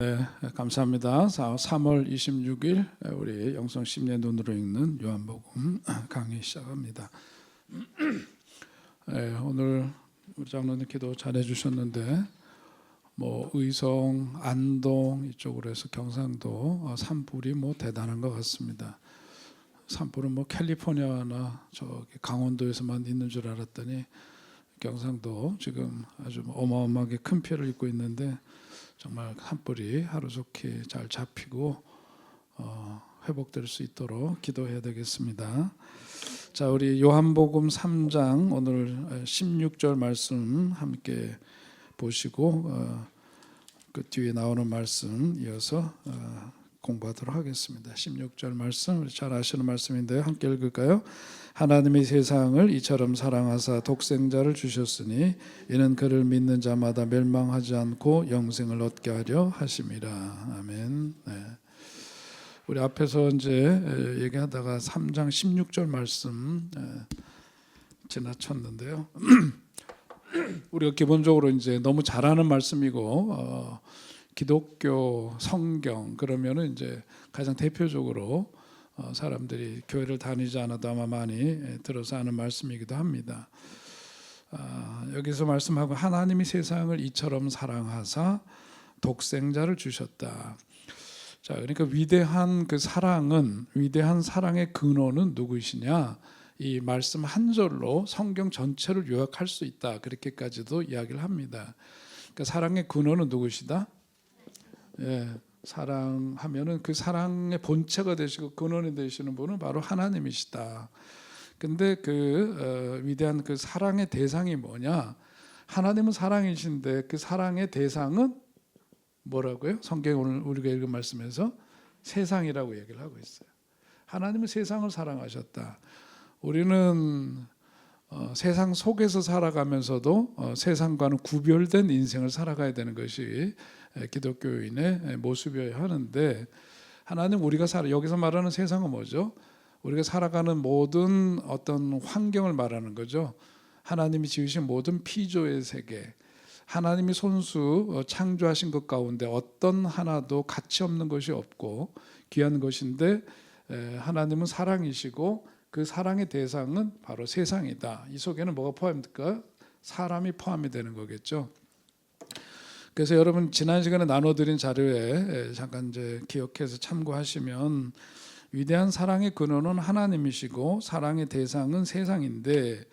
네, 감사합니다. 3월 26일 우리 영성 10년 눈으로 읽는 요한복음 강의 시작합니다. 네, 오늘 우리 장로님 기도 잘해 주셨는데 의성, 안동 이쪽으로 해서 경상도 산불이 대단한 것 같습니다. 산불은 캘리포니아나 저기 강원도에서만 있는 줄 알았더니 경상도 지금 아주 어마어마하게 큰 피해를 입고 있는데 정말 산불이 하루속히 잘 잡히고 회복될 수 있도록 기도해야 되겠습니다. 자, 우리 요한복음 3장 오늘 16절 말씀 함께 보시고 그 뒤에 나오는 말씀 이어서 공부하도록 하겠습니다. 16절 말씀 우리 잘 아시는 말씀인데요. 함께 읽을까요? 하나님이 세상을 이처럼 사랑하사 독생자를 주셨으니 이는 그를 믿는 자마다 멸망하지 않고 영생을 얻게 하려 하심이라. 아멘. 네. 우리 앞에서 이제 얘기하다가 3장 16절 말씀 지나쳤는데요. 우리가 기본적으로 이제 너무 잘 아는 말씀이고 기독교 성경 그러면은 이제 가장 대표적으로 사람들이 교회를 다니지 않아도 아마 많이 들어서 아는 말씀이기도 합니다. 여기서 말씀하고 하나님이 세상을 이처럼 사랑하사 독생자를 주셨다. 자, 그러니까 위대한 그 사랑은 위대한 사랑의 근원은 누구이시냐? 이 말씀 한 절로 성경 전체를 요약할 수 있다. 그렇게까지도 이야기를 합니다. 그러니까 사랑의 근원은 누구시다? 예, 사랑하면은 그 사랑의 본체가 되시고 근원이 되시는 분은 바로 하나님이시다. 근데 그 위대한 그 사랑의 대상이 뭐냐? 하나님은 사랑이신데 그 사랑의 대상은 뭐라고요? 성경 오늘 우리가 읽은 말씀에서 세상이라고 얘기를 하고 있어요. 하나님은 세상을 사랑하셨다. 우리는 세상 속에서 살아가면서도 세상과는 구별된 인생을 살아가야 되는 것이 기독교인의 모습이어야 하는데 하나님 우리가 여기서 말하는 세상은 뭐죠? 우리가 살아가는 모든 어떤 환경을 말하는 거죠. 하나님이 지으신 모든 피조의 세계, 하나님이 손수 창조하신 것 가운데 어떤 하나도 가치 없는 것이 없고 귀한 것인데 하나님은 사랑이시고 그 사랑의 대상은 바로 세상이다. 이 속에는 뭐가 포함될까? 사람이 포함이 되는 거겠죠. 그래서 여러분 지난 시간에 나눠드린 자료에 잠깐 이제 기억해서 참고하시면 위대한 사랑의 근원은 하나님이시고 사랑의 대상은 세상인데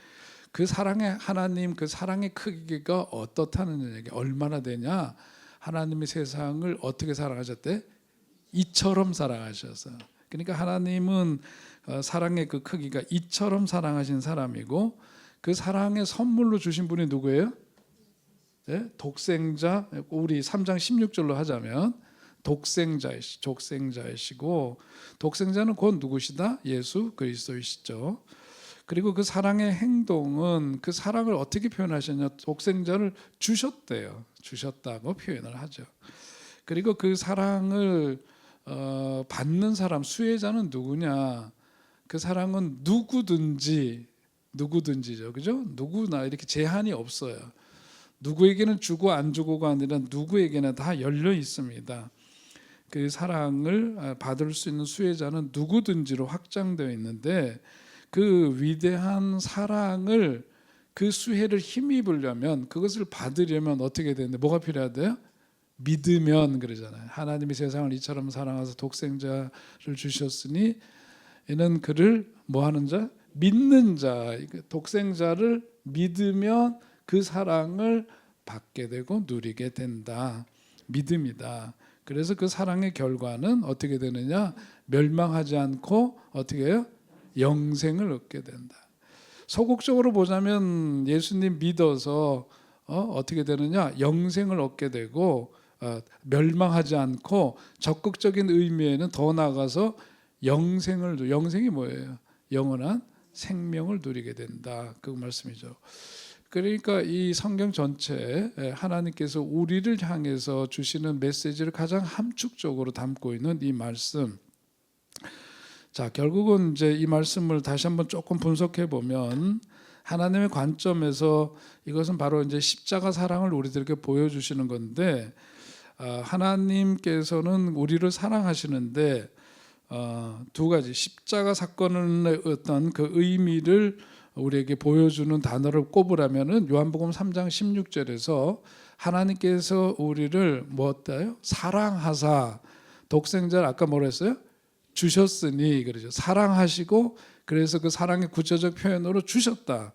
그 사랑의 하나님 그 사랑의 크기가 어떻다는 얘기 얼마나 되냐? 하나님이 세상을 어떻게 사랑하셨대? 이처럼 사랑하셔서. 그러니까 하나님은 사랑의 그 크기가 이처럼 사랑하신 사람이고 그 사랑의 선물로 주신 분이 누구예요? 네? 독생자. 우리 3장 16절로 하자면 독생자이시고 독생자는 곧 누구시다? 예수 그리스도이시죠. 그리고 그 사랑의 행동은 그 사랑을 어떻게 표현하셨냐? 독생자를 주셨대요. 주셨다고 표현을 하죠. 그리고 그 사랑을 받는 사람, 수혜자는 누구냐? 그 사랑은 누구든지죠, 그죠? 누구나 이렇게 제한이 없어요. 누구에게는 주고 안 주고가 아니라 누구에게나 다 열려 있습니다. 그 사랑을 받을 수 있는 수혜자는 누구든지로 확장되어 있는데 그 위대한 사랑을 그 수혜를 힘입으려면 그것을 받으려면 어떻게 되는데 뭐가 필요하대요? 믿으면 그러잖아요. 하나님이 세상을 이처럼 사랑하사 독생자를 주셨으니 이는 그를 뭐하는 자? 믿는 자. 독생자를 믿으면 그 사랑을 받게 되고 누리게 된다. 믿음이다. 그래서 그 사랑의 결과는 어떻게 되느냐? 멸망하지 않고 어떻게 해요? 영생을 얻게 된다. 소극적으로 보자면 예수님 믿어서 어떻게 되느냐? 영생을 얻게 되고 멸망하지 않고 적극적인 의미에는 더 나아가서 영생이 뭐예요? 영원한 생명을 누리게 된다. 그 말씀이죠. 그러니까 이 성경 전체에 하나님께서 우리를 향해서 주시는 메시지를 가장 함축적으로 담고 있는 이 말씀. 자, 결국은 이제 이 말씀을 다시 한번 조금 분석해 보면 하나님의 관점에서 이것은 바로 이제 십자가 사랑을 우리들에게 보여주시는 건데 하나님께서는 우리를 사랑하시는데 두 가지 십자가 사건의 어떤 그 의미를 우리에게 보여주는 단어를 꼽으라면은 요한복음 3장 16절에서 하나님께서 우리를 뭐 어때요? 사랑하사 독생자를 아까 뭐라 했어요? 주셨으니 그러죠. 사랑하시고 그래서 그 사랑의 구체적 표현으로 주셨다.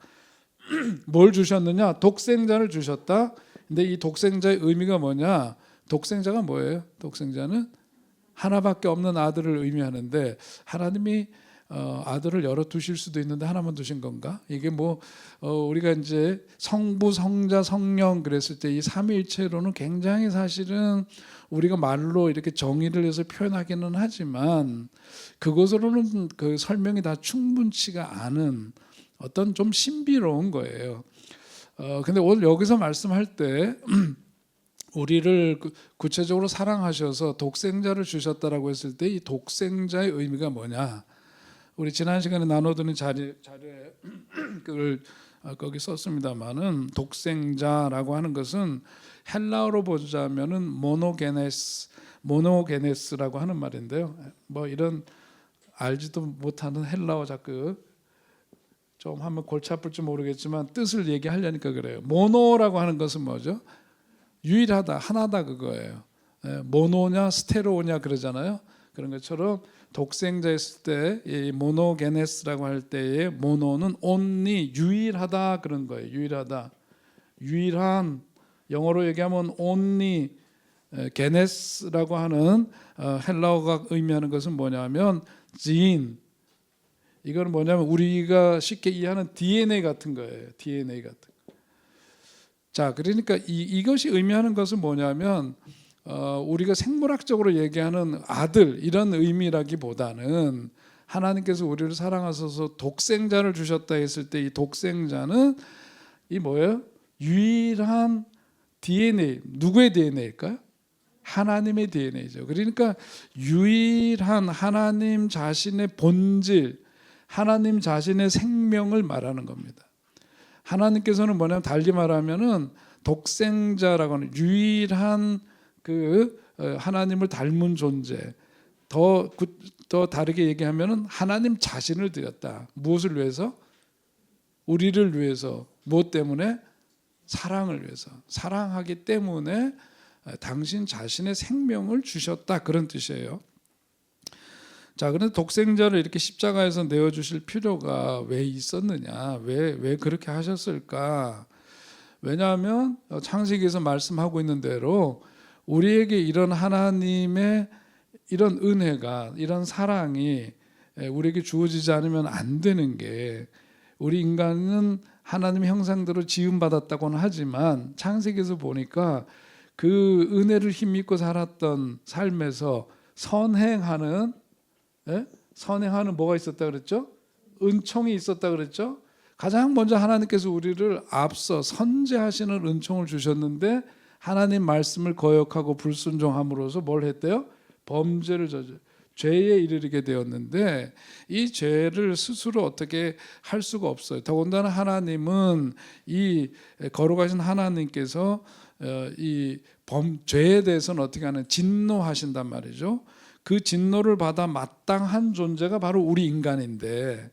뭘 주셨느냐? 독생자를 주셨다. 근데 이 독생자의 의미가 뭐냐? 독생자가 뭐예요? 독생자는 하나밖에 없는 아들을 의미하는데 하나님이 아들을 여러 두실 수도 있는데 하나만 두신 건가? 이게 뭐 우리가 이제 성부, 성자, 성령 그랬을 때 이 삼위일체로는 굉장히 사실은 우리가 말로 이렇게 정의를 해서 표현하기는 하지만 그것으로는 그 설명이 다 충분치가 않은 어떤 좀 신비로운 거예요. 근데 오늘 여기서 말씀할 때 우리를 구체적으로 사랑하셔서 독생자를 주셨다라고 했을 때 이 독생자의 의미가 뭐냐? 우리 지난 시간에 나눠드린 자료에 그걸 거기 썼습니다만은 독생자라고 하는 것은 헬라어로 보자면은 모노게네스라고 하는 말인데요. 뭐 이런 알지도 못하는 헬라어 자꾸 좀 한번 골치 아플지 모르겠지만 뜻을 얘기하려니까 그래요. 모노라고 하는 것은 뭐죠? 유일하다, 하나다 그거예요. 모노냐 스테로냐 그러잖아요. 그런 것처럼 독생자 했을 때 이 모노게네스라고 할 때의 모노는 only 유일하다 그런 거예요. 유일하다, 유일한 영어로 얘기하면 only 게네스라고 하는 헬라어가 의미하는 것은 뭐냐면 진. 이건 뭐냐면 우리가 쉽게 이해하는 DNA 같은 거예요. DNA 같은 거. 자, 그러니까 이것이 의미하는 것은 뭐냐면 우리가 생물학적으로 얘기하는 아들 이런 의미라기보다는 하나님께서 우리를 사랑하셔서 독생자를 주셨다 했을 때 이 독생자는 이 뭐예요? 유일한 DNA. 누구의 DNA일까요? 하나님의 DNA죠. 그러니까 유일한 하나님 자신의 본질, 하나님 자신의 생명을 말하는 겁니다. 하나님께서는 뭐냐면 달리 말하면은 독생자라고 하는 유일한 그 하나님을 닮은 존재, 더 다르게 얘기하면은 하나님 자신을 드렸다. 무엇을 위해서? 우리를 위해서. 무엇 때문에? 사랑을 위해서. 사랑하기 때문에 당신 자신의 생명을 주셨다 그런 뜻이에요. 자, 그런데 독생자를 이렇게 십자가에서 내어주실 필요가 왜 있었느냐? 왜 그렇게 하셨을까? 왜냐하면 창세기에서 말씀하고 있는 대로 우리에게 이런 하나님의 이런 은혜가, 이런 사랑이 우리에게 주어지지 않으면 안 되는 게, 우리 인간은 하나님의 형상대로 지음받았다고는 하지만 창세기에서 보니까 그 은혜를 힘입고 살았던 삶에서 선행하는 뭐가 있었다 그랬죠? 은총이 있었다 그랬죠? 가장 먼저 하나님께서 우리를 앞서 선제하시는 은총을 주셨는데 하나님 말씀을 거역하고 불순종함으로써 뭘 했대요? 범죄를 저질, 죄에 이르게 되었는데 이 죄를 스스로 어떻게 할 수가 없어요. 더군다나 하나님은 이 거룩하신 하나님께서 이 죄에 대해서는 어떻게 하는 진노하신단 말이죠. 그 진노를 받아 마땅한 존재가 바로 우리 인간인데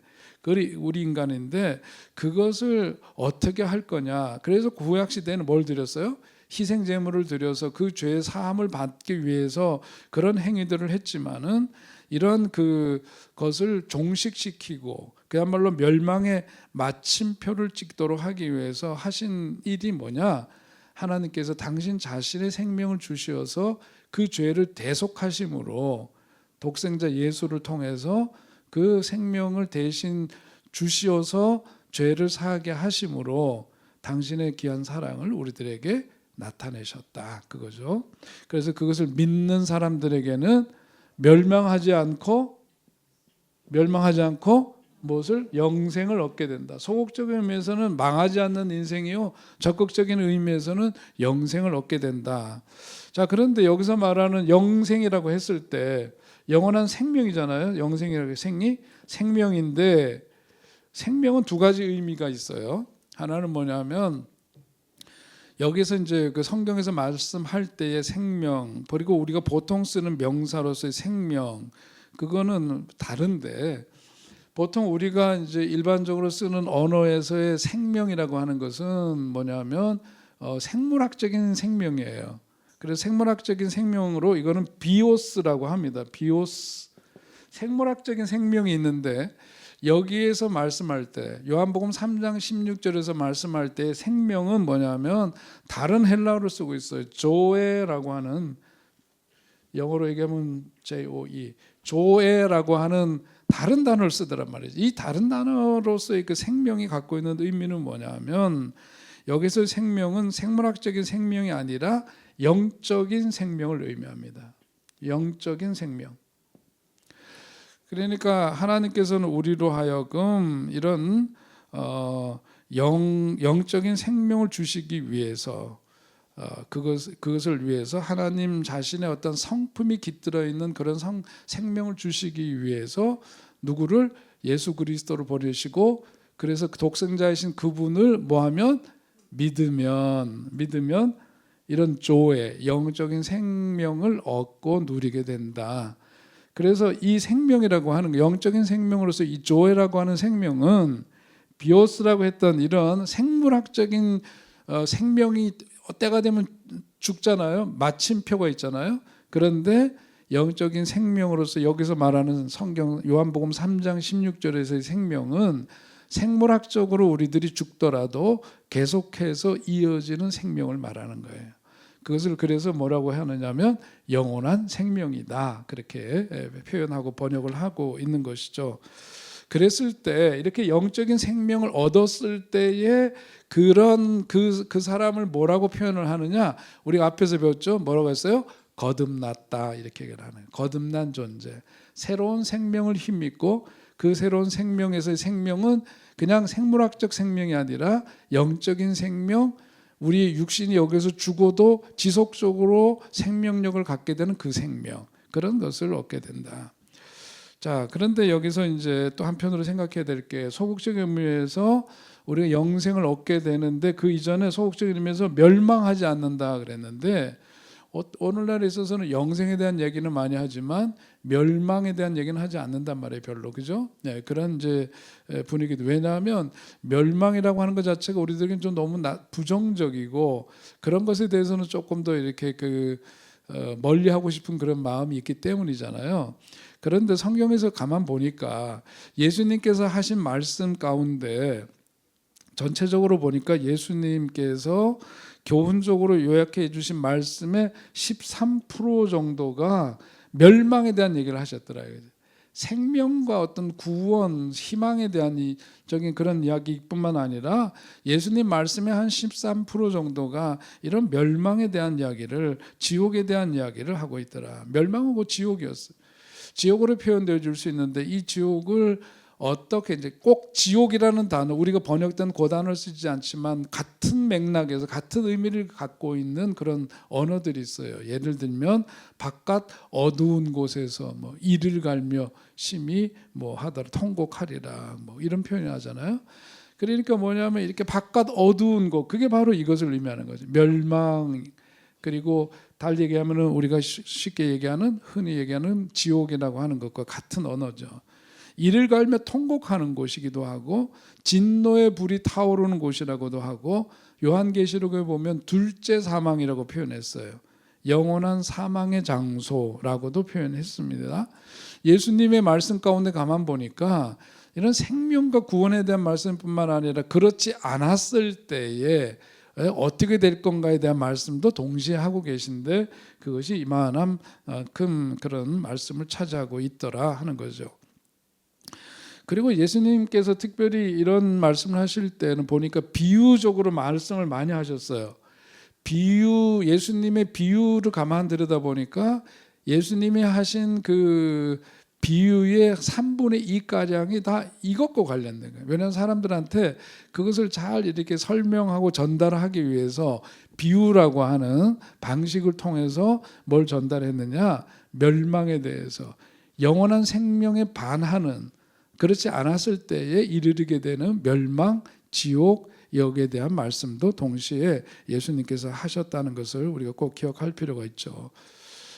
그것을 어떻게 할 거냐. 그래서 구약 시대에는 뭘 드렸어요? 희생 제물을 드려서 그 죄의 사함을 받기 위해서 그런 행위들을 했지만은 이런 그것을 종식시키고 그야말로 멸망의 마침표를 찍도록 하기 위해서 하신 일이 뭐냐? 하나님께서 당신 자신의 생명을 주시어서 그 죄를 대속하심으로 독생자 예수를 통해서 그 생명을 대신 주시어서 죄를 사하게 하심으로 당신의 귀한 사랑을 우리들에게 나타내셨다 그거죠. 그래서 그것을 믿는 사람들에게는 멸망하지 않고 무엇을? 영생을 얻게 된다. 소극적인 의미에서는 망하지 않는 인생이요, 적극적인 의미에서는 영생을 얻게 된다. 자, 그런데 여기서 말하는 영생이라고 했을 때 영원한 생명이잖아요. 영생이라고 생명인데 생명은 두 가지 의미가 있어요. 하나는 뭐냐면 여기서 이제 그 성경에서 말씀할 때의 생명, 그리고 우리가 보통 쓰는 명사로서의 생명, 그거는 다른데, 보통 우리가 이제 일반적으로 쓰는 언어에서의 생명이라고 하는 것은 뭐냐면 생물학적인 생명이에요. 그래서 생물학적인 생명으로 이거는 비오스라고 합니다. 비오스, 생물학적인 생명이 있는데, 여기에서 말씀할 때 요한복음 3장 16절에서 말씀할 때 생명은 뭐냐면 다른 헬라어를 쓰고 있어요. 조에라고 하는, 영어로 얘기하면 J-O-E, 조에라고 하는 다른 단어를 쓰더란 말이죠. 이 다른 단어로서의 그 생명이 갖고 있는 의미는 뭐냐면, 여기서 생명은 생물학적인 생명이 아니라 영적인 생명을 의미합니다. 영적인 생명. 그러니까 하나님께서는 우리로 하여금 이런 영적인 생명을 주시기 위해서, 그것을 위해서 하나님 자신의 어떤 성품이 깃들어 있는 그런 생명을 주시기 위해서 누구를, 예수 그리스도를 보내시고, 그래서 독생자이신 그분을 뭐하면 믿으면 이런 조의 영적인 생명을 얻고 누리게 된다. 그래서 이 생명이라고 하는, 영적인 생명으로서 이 조에라고 하는 생명은 비오스라고 했던 이런 생물학적인 생명이 때가 되면 죽잖아요. 마침표가 있잖아요. 그런데 영적인 생명으로서 여기서 말하는 성경 요한복음 3장 16절에서의 생명은 생물학적으로 우리들이 죽더라도 계속해서 이어지는 생명을 말하는 거예요. 그것을 그래서 뭐라고 하느냐면 영원한 생명이다, 그렇게 표현하고 번역을 하고 있는 것이죠. 그랬을 때, 이렇게 영적인 생명을 얻었을 때에 그런 그 사람을 뭐라고 표현을 하느냐, 우리가 앞에서 배웠죠. 뭐라고 했어요? 거듭났다, 이렇게 얘기를 하는, 거듭난 존재, 새로운 생명을 힘입고, 그 새로운 생명에서의 생명은 그냥 생물학적 생명이 아니라 영적인 생명, 우리 육신이 여기서 죽어도 지속적으로 생명력을 갖게 되는 그 생명, 그런 것을 얻게 된다. 자, 그런데 여기서 이제 또 한편으로 생각해야 될 게, 소극적인 의미에서 우리가 영생을 얻게 되는데, 그 이전에 소극적인 의미에서 멸망하지 않는다 그랬는데, 오늘날에 있어서는 영생에 대한 얘기는 많이 하지만 멸망에 대한 얘기는 하지 않는단 말이에요, 별로. 그죠? 네, 그런 이제 분위기도. 왜냐하면 멸망이라고 하는 것 자체가 우리들에게는 좀 너무 부정적이고, 그런 것에 대해서는 조금 더 이렇게 멀리하고 싶은 그런 마음이 있기 때문이잖아요. 그런데 성경에서 가만 보니까 예수님께서 하신 말씀 가운데 전체적으로 보니까 예수님께서 교훈적으로 요약해 주신 말씀의 13% 정도가 멸망에 대한 얘기를 하셨더라고요. 생명과 어떤 구원, 희망에 대한 적인 그런 이야기뿐만 아니라 예수님 말씀의 한 13% 정도가 이런 멸망에 대한 이야기를, 지옥에 대한 이야기를 하고 있더라. 멸망하고 지옥이었어요. 지옥으로 표현되어 줄 수 있는데, 이 지옥을 어떻게, 이제 꼭 지옥이라는 단어, 우리가 번역된 그 단어를 쓰지 않지만 같은 맥락에서 같은 의미를 갖고 있는 그런 언어들이 있어요. 예를 들면 바깥 어두운 곳에서 뭐 이를 갈며 심히 뭐 하더라, 통곡하리라, 뭐 이런 표현을 하잖아요. 그러니까 뭐냐면 이렇게 바깥 어두운 곳, 그게 바로 이것을 의미하는 거죠. 멸망. 그리고 달리 얘기하면은 우리가 쉽게 얘기하는, 흔히 얘기하는 지옥이라고 하는 것과 같은 언어죠. 이를 갈며 통곡하는 곳이기도 하고, 진노의 불이 타오르는 곳이라고도 하고, 요한계시록에 보면 둘째 사망이라고 표현했어요. 영원한 사망의 장소라고도 표현했습니다. 예수님의 말씀 가운데 가만 보니까 이런 생명과 구원에 대한 말씀뿐만 아니라 그렇지 않았을 때에 어떻게 될 건가에 대한 말씀도 동시에 하고 계신데, 그것이 이만한 큰 그런 말씀을 차지하고 있더라 하는 거죠. 그리고 예수님께서 특별히 이런 말씀을 하실 때는 보니까 비유적으로 말씀을 많이 하셨어요. 예수님의 비유를 가만 들여다보니까 예수님이 하신 그 비유의 3분의 2가량이 다 이것과 관련된 거예요. 왜냐하면 사람들한테 그것을 잘 이렇게 설명하고 전달하기 위해서 비유라고 하는 방식을 통해서 뭘 전달했느냐, 멸망에 대해서, 영원한 생명에 반하는, 그렇지 않았을 때에 이르게 되는 멸망, 지옥, 여기에 대한 말씀도 동시에 예수님께서 하셨다는 것을 우리가 꼭 기억할 필요가 있죠.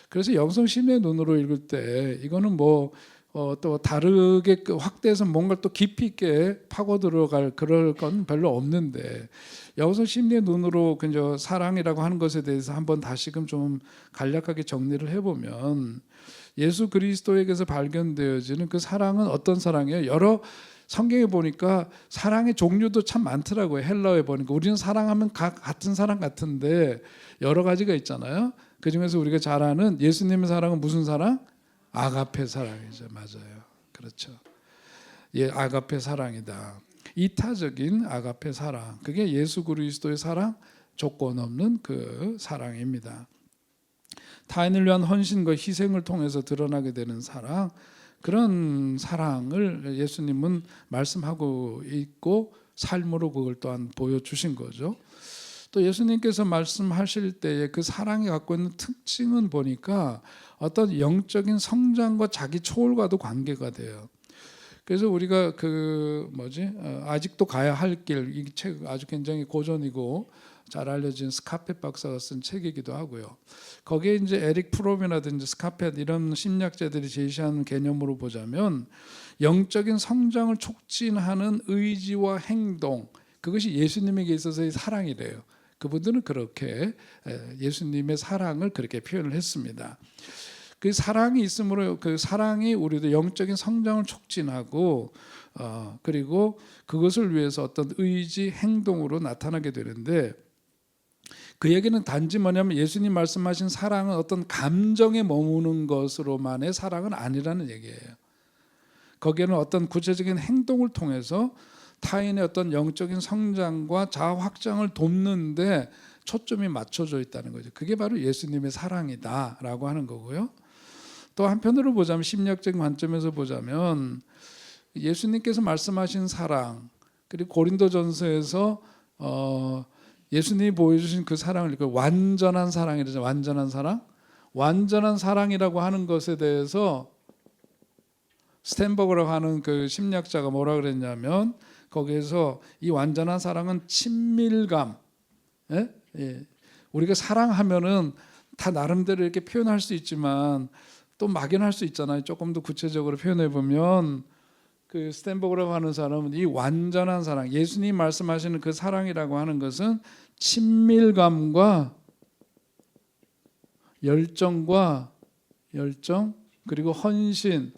그래서 영성심의 눈으로 읽을 때 이거는 또 다르게 확대해서 뭔가 또 깊이 있게 파고 들어갈 그럴 건 별로 없는데, 영성심의 눈으로 그저 사랑이라고 하는 것에 대해서 한번 다시금 좀 간략하게 정리를 해보면, 예수 그리스도에게서 발견되어지는 그 사랑은 어떤 사랑이에요? 여러 성경에 보니까 사랑의 종류도 참 많더라고요. 헬라어에 보니까 우리는 사랑하면 같은 사랑 같은데 여러 가지가 있잖아요. 그 중에서 우리가 잘 아는 예수님의 사랑은 무슨 사랑? 아가페 사랑이죠. 맞아요. 그렇죠. 예, 아가페 사랑이다. 이타적인 아가페 사랑. 그게 예수 그리스도의 사랑, 조건 없는 그 사랑입니다. 타인을 위한 헌신과 희생을 통해서 드러나게 되는 사랑, 그런 사랑을 예수님은 말씀하고 있고 삶으로 그걸 또한 보여주신 거죠. 또 예수님께서 말씀하실 때에 그 사랑이 갖고 있는 특징은 보니까 어떤 영적인 성장과 자기 초월과도 관계가 돼요. 그래서 우리가 아직도 가야 할 길, 이 책 아주 굉장히 고전이고 잘 알려진 스카펫 박사가 쓴 책이기도 하고요. 거기에 이제 에릭 프롬이라든지 스카펫 이런 심리학자들이 제시하는 개념으로 보자면, 영적인 성장을 촉진하는 의지와 행동, 그것이 예수님에게 있어서의 사랑이래요. 그분들은 그렇게 예수님의 사랑을 그렇게 표현을 했습니다. 그 사랑이 있으므로 그 사랑이 우리도 영적인 성장을 촉진하고 그리고 그것을 위해서 어떤 의지, 행동으로 나타나게 되는데, 그 얘기는 단지 뭐냐면 예수님 말씀하신 사랑은 어떤 감정에 머무는 것으로만의 사랑은 아니라는 얘기예요. 거기에는 어떤 구체적인 행동을 통해서 타인의 어떤 영적인 성장과 자아 확장을 돕는데 초점이 맞춰져 있다는 거죠. 그게 바로 예수님의 사랑이다라고 하는 거고요. 또 한편으로 보자면, 심리학적인 관점에서 보자면 예수님께서 말씀하신 사랑, 그리고 고린도전서에서 예수님이 보여주신 그 사랑을 완전한 사랑이라죠. 완전한 사랑. 완전한 사랑이라고 하는 것에 대해서 스탠버그라고 하는 그 심리학자가 뭐라 그랬냐면, 거기에서 이 완전한 사랑은 친밀감. 예? 우리가 사랑하면은 다 나름대로 이렇게 표현할 수 있지만 또 막연할 수 있잖아요. 조금 더 구체적으로 표현해 보면, 그 스탠버그라고 하는 사람은 이 완전한 사랑, 예수님 말씀하시는 그 사랑이라고 하는 것은 친밀감과 열정 그리고 헌신,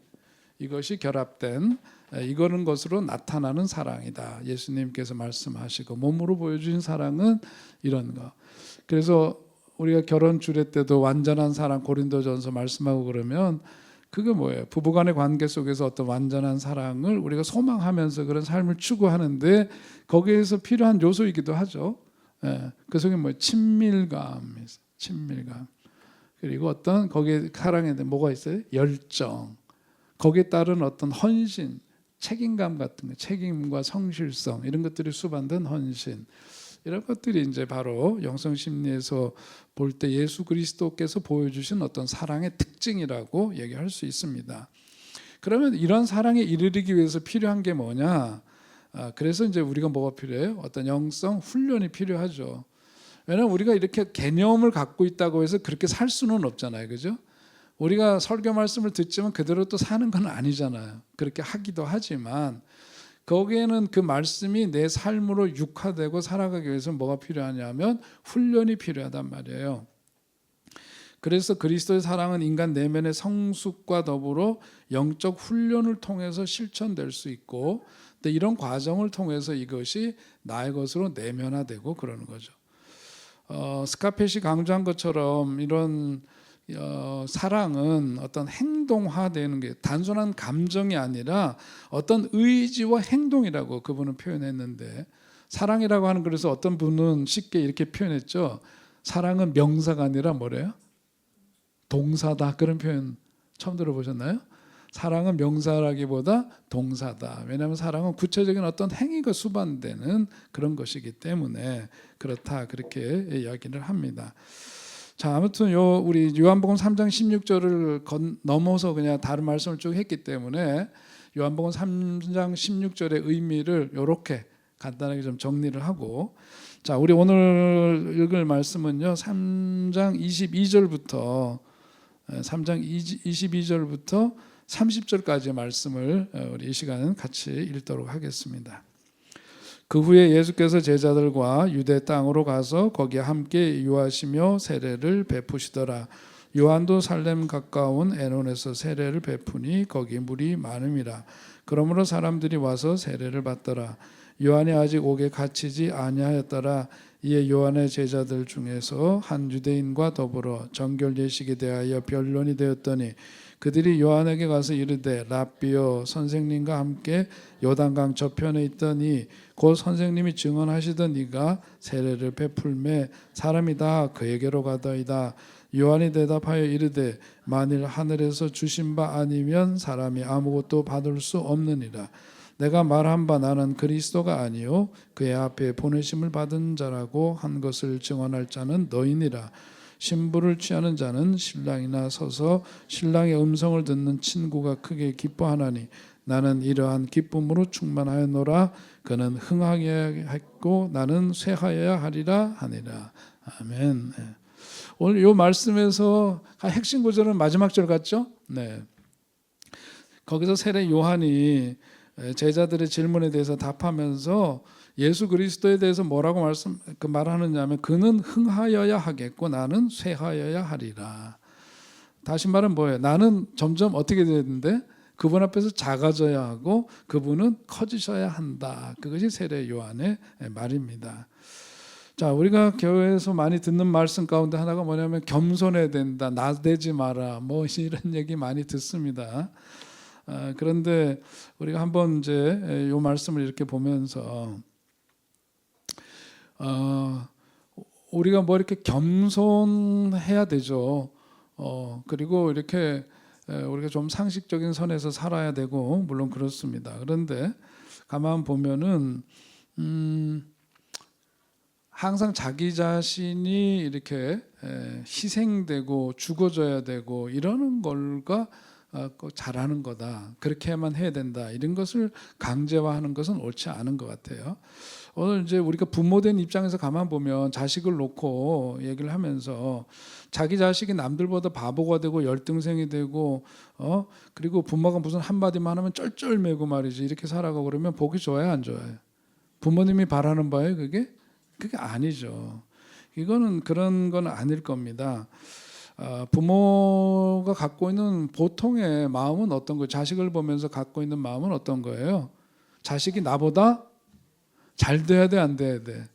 이것이 결합된 이거는 것으로 나타나는 사랑이다. 예수님께서 말씀하시고 몸으로 보여주신 사랑은 이런 거. 그래서 우리가 결혼 주례 때도 완전한 사랑 고린도전서 말씀하고 그러면 그게 뭐예요? 부부간의 관계 속에서 어떤 완전한 사랑을 우리가 소망하면서 그런 삶을 추구하는데 거기에서 필요한 요소이기도 하죠. 그 속에 뭐예요? 친밀감. 그리고 어떤 거기에 사랑에 대한 뭐가 있어요? 열정. 거기에 따른 어떤 헌신, 책임감 같은 거, 책임과 성실성 이런 것들이 수반된 헌신. 이런 것들이 이제 바로 영성심리에서 볼 때 예수 그리스도께서 보여주신 어떤 사랑의 특징이라고 얘기할 수 있습니다. 그러면 이런 사랑에 이르기 위해서 필요한 게 뭐냐? 그래서 이제 우리가 뭐가 필요해요? 어떤 영성 훈련이 필요하죠. 왜냐하면 우리가 이렇게 개념을 갖고 있다고 해서 그렇게 살 수는 없잖아요, 그죠? 우리가 설교 말씀을 듣지만 그대로 또 사는 건 아니잖아요. 그렇게 하기도 하지만 거기에는 그 말씀이 내 삶으로 육화되고 살아가기 위해서 뭐가 필요하냐면 훈련이 필요하단 말이에요. 그래서 그리스도의 사랑은 인간 내면의 성숙과 더불어 영적 훈련을 통해서 실천될 수 있고, 또 이런 과정을 통해서 이것이 나의 것으로 내면화되고 그러는 거죠. 스카펫이 강조한 것처럼 이런 사랑은 어떤 행동화되는 게 단순한 감정이 아니라 어떤 의지와 행동이라고 그분은 표현했는데, 사랑이라고 하는, 그래서 어떤 분은 쉽게 이렇게 표현했죠. 사랑은 명사가 아니라 뭐래요? 동사다. 그런 표현 처음 들어보셨나요? 사랑은 명사라기보다 동사다. 왜냐하면 사랑은 구체적인 어떤 행위가 수반되는 그런 것이기 때문에 그렇다, 그렇게 이야기를 합니다. 자, 아무튼 우리 요한복음 3장 16절을 넘어서 그냥 다른 말씀을 쭉 했기 때문에 요한복음 3장 16절의 의미를 이렇게 간단하게 좀 정리를 하고, 자, 우리 오늘 읽을 말씀은요 3장 22절부터 30절까지의 말씀을 우리 이 시간 같이 읽도록 하겠습니다. 그 후에 예수께서 제자들과 유대 땅으로 가서 거기에 함께 유하시며 세례를 베푸시더라. 요한도 살렘 가까운 에논에서 세례를 베푸니 거기 물이 많음이라. 그러므로 사람들이 와서 세례를 받더라. 요한이 아직 옥에 갇히지 아니하였더라. 이에 요한의 제자들 중에서 한 유대인과 더불어 정결 예식에 대하여 변론이 되었더니 그들이 요한에게 가서 이르되 랍비여, 선생님과 함께 요단강 저편에 있더니 곧 선생님이 증언하시던 이가 세례를 베풀매 사람이 다 그에게로 가더이다. 요한이 대답하여 이르되 만일 하늘에서 주신 바 아니면 사람이 아무것도 받을 수 없느니라. 내가 말한 바 나는 그리스도가 아니요 그의 앞에 보내심을 받은 자라고 한 것을 증언할 자는 너희니라. 신부를 취하는 자는 신랑이나 서서 신랑의 음성을 듣는 친구가 크게 기뻐하나니 나는 이러한 기쁨으로 충만하였노라. 그는 흥하여야 했고 나는 쇠하여야 하리라 하니라. 아멘. 오늘 이 말씀에서 핵심 구절은 마지막 절 같죠? 네. 거기서 세례 요한이 제자들의 질문에 대해서 답하면서 예수 그리스도에 대해서 뭐라고 말하느냐면 그는 흥하여야 하겠고 나는 쇠하여야 하리라. 다시 말은 뭐예요? 나는 점점 어떻게 되는데 그분 앞에서 작아져야 하고 그분은 커지셔야 한다. 그것이 세례 요한의 말입니다. 자, 우리가 교회에서 많이 듣는 말씀 가운데 하나가 뭐냐면 겸손해야 된다, 나대지 마라, 뭐 이런 얘기 많이 듣습니다. 그런데 우리가 한번 이제 이 말씀을 이렇게 보면서 우리가 뭐 이렇게 겸손해야 되죠. 그리고 이렇게 우리가 좀 상식적인 선에서 살아야 되고 물론 그렇습니다. 그런데 가만 보면은 항상 자기 자신이 이렇게 희생되고 죽어져야 되고 이러는 걸가 잘하는 거다. 그렇게만 해야 된다. 이런 것을 강제화하는 것은 옳지 않은 것 같아요. 오늘 이제 우리가 부모된 입장에서 가만 보면 자식을 놓고 얘기를 하면서 자기 자식이 남들보다 바보가 되고 열등생이 되고 그리고 부모가 무슨 한마디만 하면 쩔쩔매고 말이지 이렇게 살아가고 그러면 보기 좋아요, 안 좋아요? 부모님이 바라는 바예요, 그게 아니죠. 이거는 그런 건 아닐 겁니다. 부모가 갖고 있는 보통의 마음은 어떤 거예요? 자식을 보면서 갖고 있는 마음은 어떤 거예요? 자식이 나보다 잘 돼야 돼, 안 돼야 돼?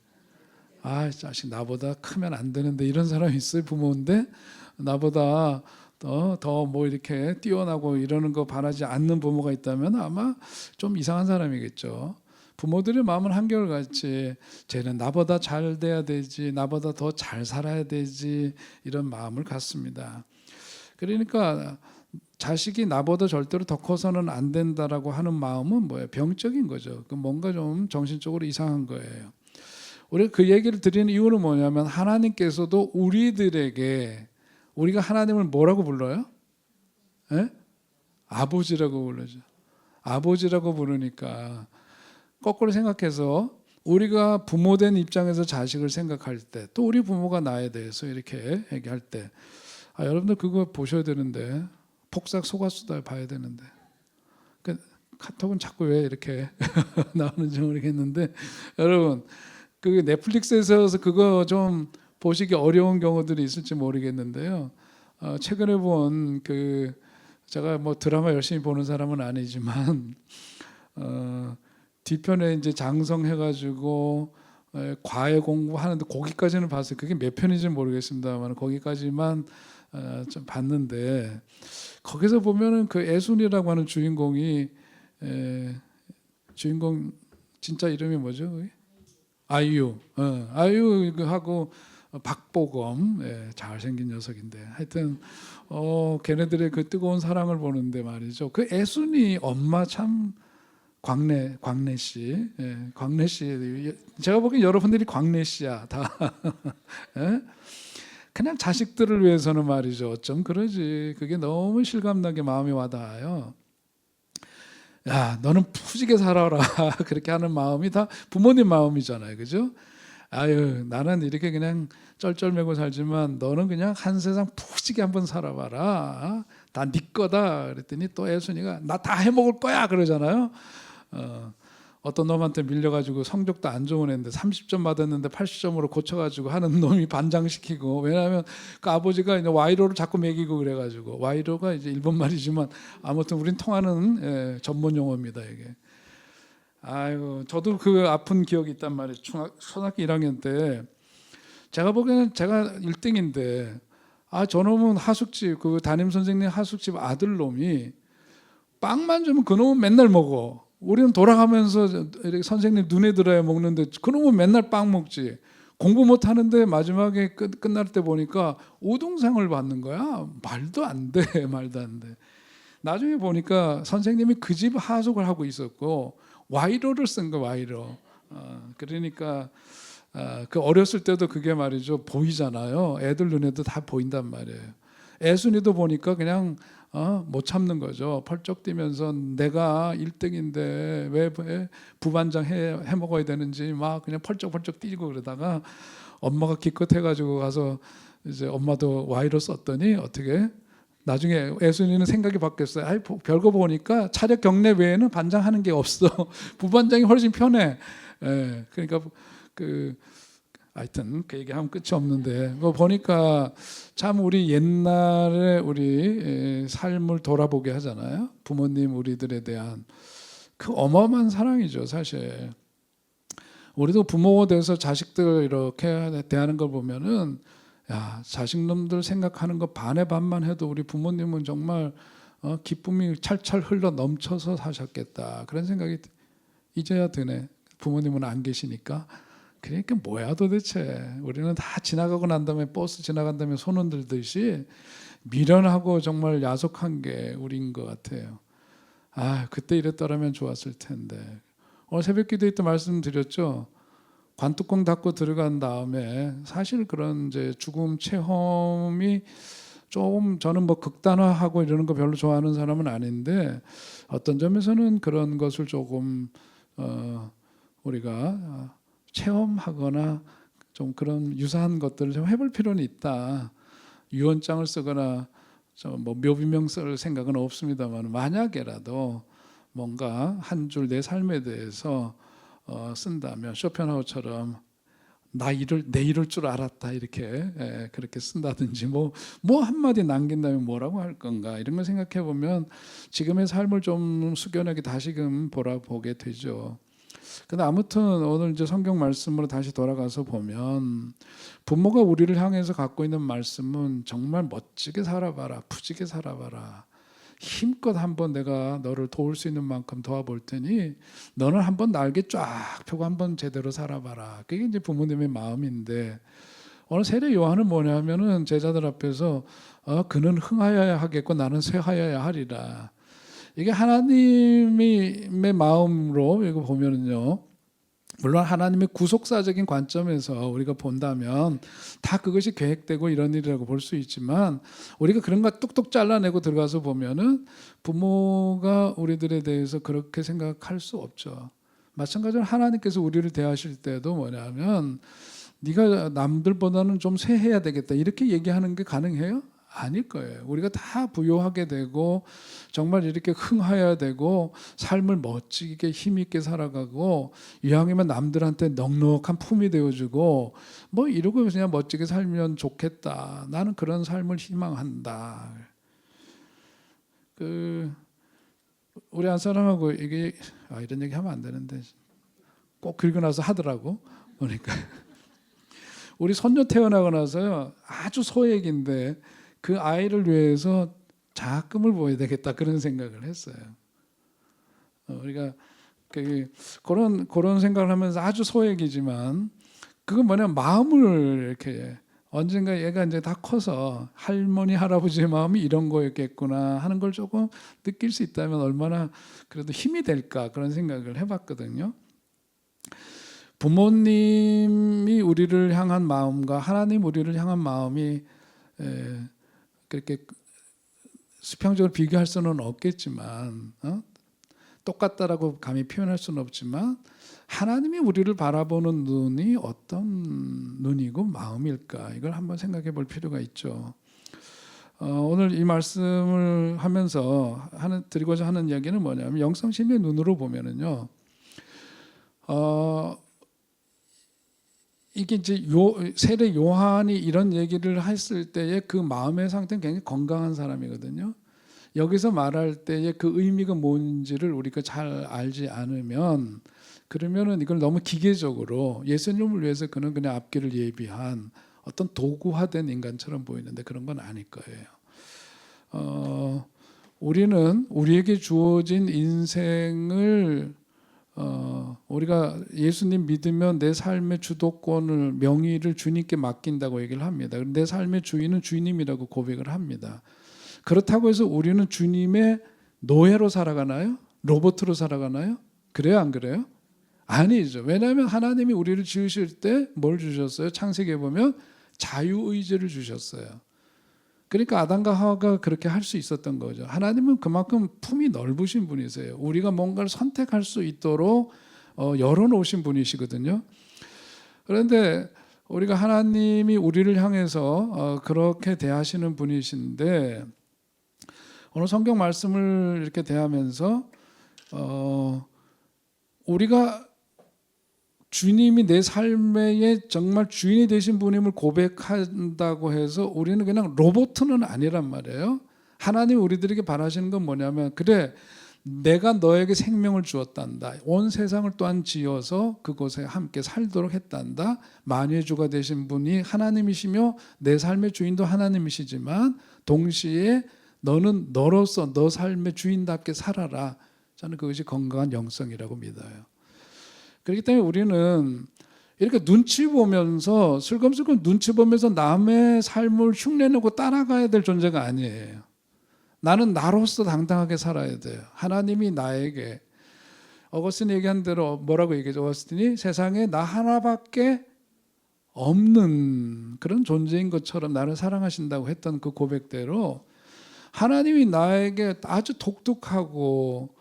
자식 나보다 크면 안 되는데 이런 사람이 있어요. 부모인데 나보다 더 뭐 이렇게 뛰어나고 이러는 거 바라지 않는 부모가 있다면 아마 좀 이상한 사람이겠죠. 부모들의 마음은 한결같이 쟤는 나보다 잘 돼야 되지, 나보다 더 잘 살아야 되지 이런 마음을 갖습니다. 그러니까 자식이 나보다 절대로 더 커서는 안 된다라고 하는 마음은 뭐예요? 병적인 거죠. 뭔가 좀 정신적으로 이상한 거예요. 우리가 그 얘기를 드리는 이유는 뭐냐면 하나님께서도 우리들에게 우리가 하나님을 뭐라고 불러요? 아버지라고 불러죠. 아버지라고 부르니까 거꾸로 생각해서 우리가 부모된 입장에서 자식을 생각할 때 또 우리 부모가 나에 대해서 이렇게 얘기할 때 여러분들 그거 보셔야 되는데 폭삭 속았수다 봐야 되는데 카톡은 자꾸 왜 이렇게 나오는지 모르겠는데 여러분 그 넷플릭스에서 그거 좀 보시기 어려운 경우들이 있을지 모르겠는데요. 최근에 본 제가 뭐 드라마 열심히 보는 사람은 아니지만 뒤편에 이제 장성해가지고 과외 공부하는데 거기까지는 봤어요. 그게 몇 편인지 모르겠습니다만 거기까지만 좀 봤는데 거기서 보면은 그 애순이라고 하는 주인공이 주인공 진짜 이름이 뭐죠? 그게? 아이유하고 박보검 잘생긴 녀석인데 하여튼 걔네들의 그 뜨거운 사랑을 보는데 말이죠. 그 애순이 엄마 참 광래 씨, 광래 씨. 제가 보기엔 여러분들이 광래 씨야 다. 그냥 자식들을 위해서는 말이죠. 어쩜 그러지? 그게 너무 실감나게 마음이 와닿아요. 야, 너는 푸지게 살아라. 그렇게 하는 마음이 다 부모님 마음이잖아요. 그죠? 아유, 나는 이렇게 그냥 쩔쩔매고 살지만 너는 그냥 한 세상 푸지게 한번 살아봐라. 다 네 거다. 그랬더니 또 애순이가 나 다 해먹을 거야. 그러잖아요. 어떤 놈한테 밀려가지고 성적도 안 좋은 애인데 30점 받았는데 80점으로 고쳐가지고 하는 놈이 반장시키고, 왜냐하면 그 아버지가 이제 와이로를 자꾸 먹이고 그래가지고, 와이로가 이제 일본 말이지만 아무튼 우린 통하는 전문 용어입니다 이게. 아이고, 저도 그 아픈 기억이 있단 말이에요. 초등학교 1학년 때 제가 보기에는 제가 1등인데 저놈은 하숙집, 그 담임 선생님 하숙집 아들놈이 빵만 주면 그놈은 맨날 먹어. 우리는 돌아가면서 이렇게 선생님 눈에 들어야 먹는데 그놈은 맨날 빵 먹지. 공부 못 하는데 마지막에 끝날 때 보니까 우등상을 받는 거야. 말도 안 돼. 말도 안 돼. 나중에 보니까 선생님이 그 집 하숙을 하고 있었고 와이로를 쓴 거, 와이로. 그러니까 그 어렸을 때도 그게 말이죠, 보이잖아요. 애들 눈에도 다 보인단 말이에요. 애순이도 보니까 그냥 못 참는 거죠. 펄쩍 뛰면서 내가 1등인데 왜 부반장 해 먹어야 되는지 막 그냥 펄쩍펄쩍 뛰고 그러다가 엄마가 기껏해가지고 가서 이제 엄마도 와이로 썼더니 어떻게 나중에 애순이는 생각이 바뀌었어요. 아이, 별거 보니까 차력 경례 외에는 반장하는 게 없어. 부반장이 훨씬 편해. 예, 그러니까 하여튼 그 얘기하면 끝이 없는데, 뭐 보니까 참 우리 옛날에 우리 삶을 돌아보게 하잖아요. 부모님 우리들에 대한 그 어마어마한 사랑이죠. 사실 우리도 부모가 돼서 자식들 이렇게 대하는 걸 보면은, 야, 자식놈들 생각하는 거 반의 반만 해도 우리 부모님은 정말 기쁨이 찰찰 흘러 넘쳐서 사셨겠다, 그런 생각이 이제야 드네. 부모님은 안 계시니까. 그러니까 뭐야 도대체. 우리는 다 지나가고 난 다음에 버스 지나간 다음에 손 흔들듯이 미련하고 정말 야속한 게 우리인 것 같아요. 그때 이랬더라면 좋았을 텐데. 오늘 새벽 기도회 때 말씀드렸죠. 관뚜껑 닫고 들어간 다음에 사실 그런 이제 죽음 체험이 좀, 저는 뭐 극단화하고 이러는 거 별로 좋아하는 사람은 아닌데 어떤 점에서는 그런 것을 조금 우리가 체험하거나 좀 그런 유사한 것들을 좀 해볼 필요는 있다. 유언장을 쓰거나 뭐 묘비명 쓸 생각은 없습니다만, 만약에라도 뭔가 한 줄 내 삶에 대해서 쓴다면 쇼펜하우처럼 내 이럴 줄 알았다, 이렇게 그렇게 쓴다든지 뭐 한마디 남긴다면 뭐라고 할 건가, 이런 걸 생각해 보면 지금의 삶을 좀 숙연하게 다시금 보게 되죠. 근데 아무튼 오늘 이제 성경 말씀으로 다시 돌아가서 보면 부모가 우리를 향해서 갖고 있는 말씀은 정말 멋지게 살아봐라, 푸지게 살아봐라, 힘껏 한번 내가 너를 도울 수 있는 만큼 도와볼 테니 너는 한번 날개 쫙 펴고 한번 제대로 살아봐라. 그게 이제 부모님의 마음인데, 오늘 세례 요한은 뭐냐면은 제자들 앞에서 그는 흥하여야 하겠고 나는 쇠하여야 하리라. 이게 하나님의 마음으로 이거 보면은요, 물론 하나님의 구속사적인 관점에서 우리가 본다면 다 그것이 계획되고 이런 일이라고 볼 수 있지만, 우리가 그런 거 뚝뚝 잘라내고 들어가서 보면은 부모가 우리들에 대해서 그렇게 생각할 수 없죠. 마찬가지로 하나님께서 우리를 대하실 때도 뭐냐면 네가 남들보다는 좀 쇠해야 되겠다, 이렇게 얘기하는 게 가능해요? 아닐 거예요. 우리가 다 부요하게 되고 정말 이렇게 흥하여야 되고 삶을 멋지게 힘있게 살아가고 이왕이면 남들한테 넉넉한 품이 되어주고 뭐 이러고 그냥 멋지게 살면 좋겠다, 나는 그런 삶을 희망한다. 우리 한 사람하고 이게 이런 얘기 하면 안 되는데 꼭 긁고 나서 하더라고. 그러니까 우리 손녀 태어나고 나서요, 아주 소액인데 그 아이를 위해서 자금을 모아야 되겠다, 그런 생각을 했어요. 우리가 그런 생각을 하면서 아주 소액이지만 그건 뭐냐면 마음을 이렇게 언젠가 얘가 이제 다 커서 할머니 할아버지의 마음이 이런 거였겠구나 하는 걸 조금 느낄 수 있다면 얼마나 그래도 힘이 될까, 그런 생각을 해봤거든요. 부모님이 우리를 향한 마음과 하나님 우리를 향한 마음이 그렇게 수평적으로 비교할 수는 없겠지만 똑같다라고 감히 표현할 수는 없지만 하나님이 우리를 바라보는 눈이 어떤 눈이고 마음일까, 이걸 한번 생각해 볼 필요가 있죠. 오늘 이 말씀을 하면서 드리고자 하는 이야기는 뭐냐면, 영성심의 눈으로 보면은요, 이게 이제 세례 요한이 이런 얘기를 했을 때의 그 마음의 상태는 굉장히 건강한 사람이거든요. 여기서 말할 때의 그 의미가 뭔지를 우리가 잘 알지 않으면, 그러면은 이걸 너무 기계적으로 예수님을 위해서 그는 그냥 앞길을 예비한 어떤 도구화된 인간처럼 보이는데 그런 건 아닐 거예요. 우리는 우리에게 주어진 인생을 우리가 예수님 믿으면 내 삶의 주도권을, 명의를 주님께 맡긴다고 얘기를 합니다. 내 삶의 주인은 주님이라고 고백을 합니다. 그렇다고 해서 우리는 주님의 노예로 살아가나요? 로봇으로 살아가나요? 그래요, 안 그래요? 아니죠. 왜냐하면 하나님이 우리를 지으실 때 뭘 주셨어요? 창세기에 보면 자유의지를 주셨어요. 그러니까 아담과 하와가 그렇게 할 수 있었던 거죠. 하나님은 그만큼 품이 넓으신 분이세요. 우리가 뭔가를 선택할 수 있도록 열어놓으신 분이시거든요. 그런데 우리가 하나님이 우리를 향해서 그렇게 대하시는 분이신데, 오늘 성경 말씀을 이렇게 대하면서 우리가 주님이 내 삶의 정말 주인이 되신 분임을 고백한다고 해서 우리는 그냥 로봇은 아니란 말이에요. 하나님 우리들에게 바라시는 건 뭐냐면, 그래, 내가 너에게 생명을 주었단다. 온 세상을 또한 지어서 그곳에 함께 살도록 했단다. 만유의 주가 되신 분이 하나님이시며 내 삶의 주인도 하나님이시지만 동시에 너는 너로서 너 삶의 주인답게 살아라. 저는 그것이 건강한 영성이라고 믿어요. 그렇기 때문에 우리는 이렇게 눈치 보면서, 슬금슬금 눈치 보면서 남의 삶을 흉내내고 따라가야 될 존재가 아니에요. 나는 나로서 당당하게 살아야 돼요. 하나님이 나에게, 어거스틴이 얘기한 대로 뭐라고 얘기하죠? 어거스틴이 세상에 나 하나밖에 없는 그런 존재인 것처럼 나를 사랑하신다고 했던 그 고백대로, 하나님이 나에게 아주 독특하고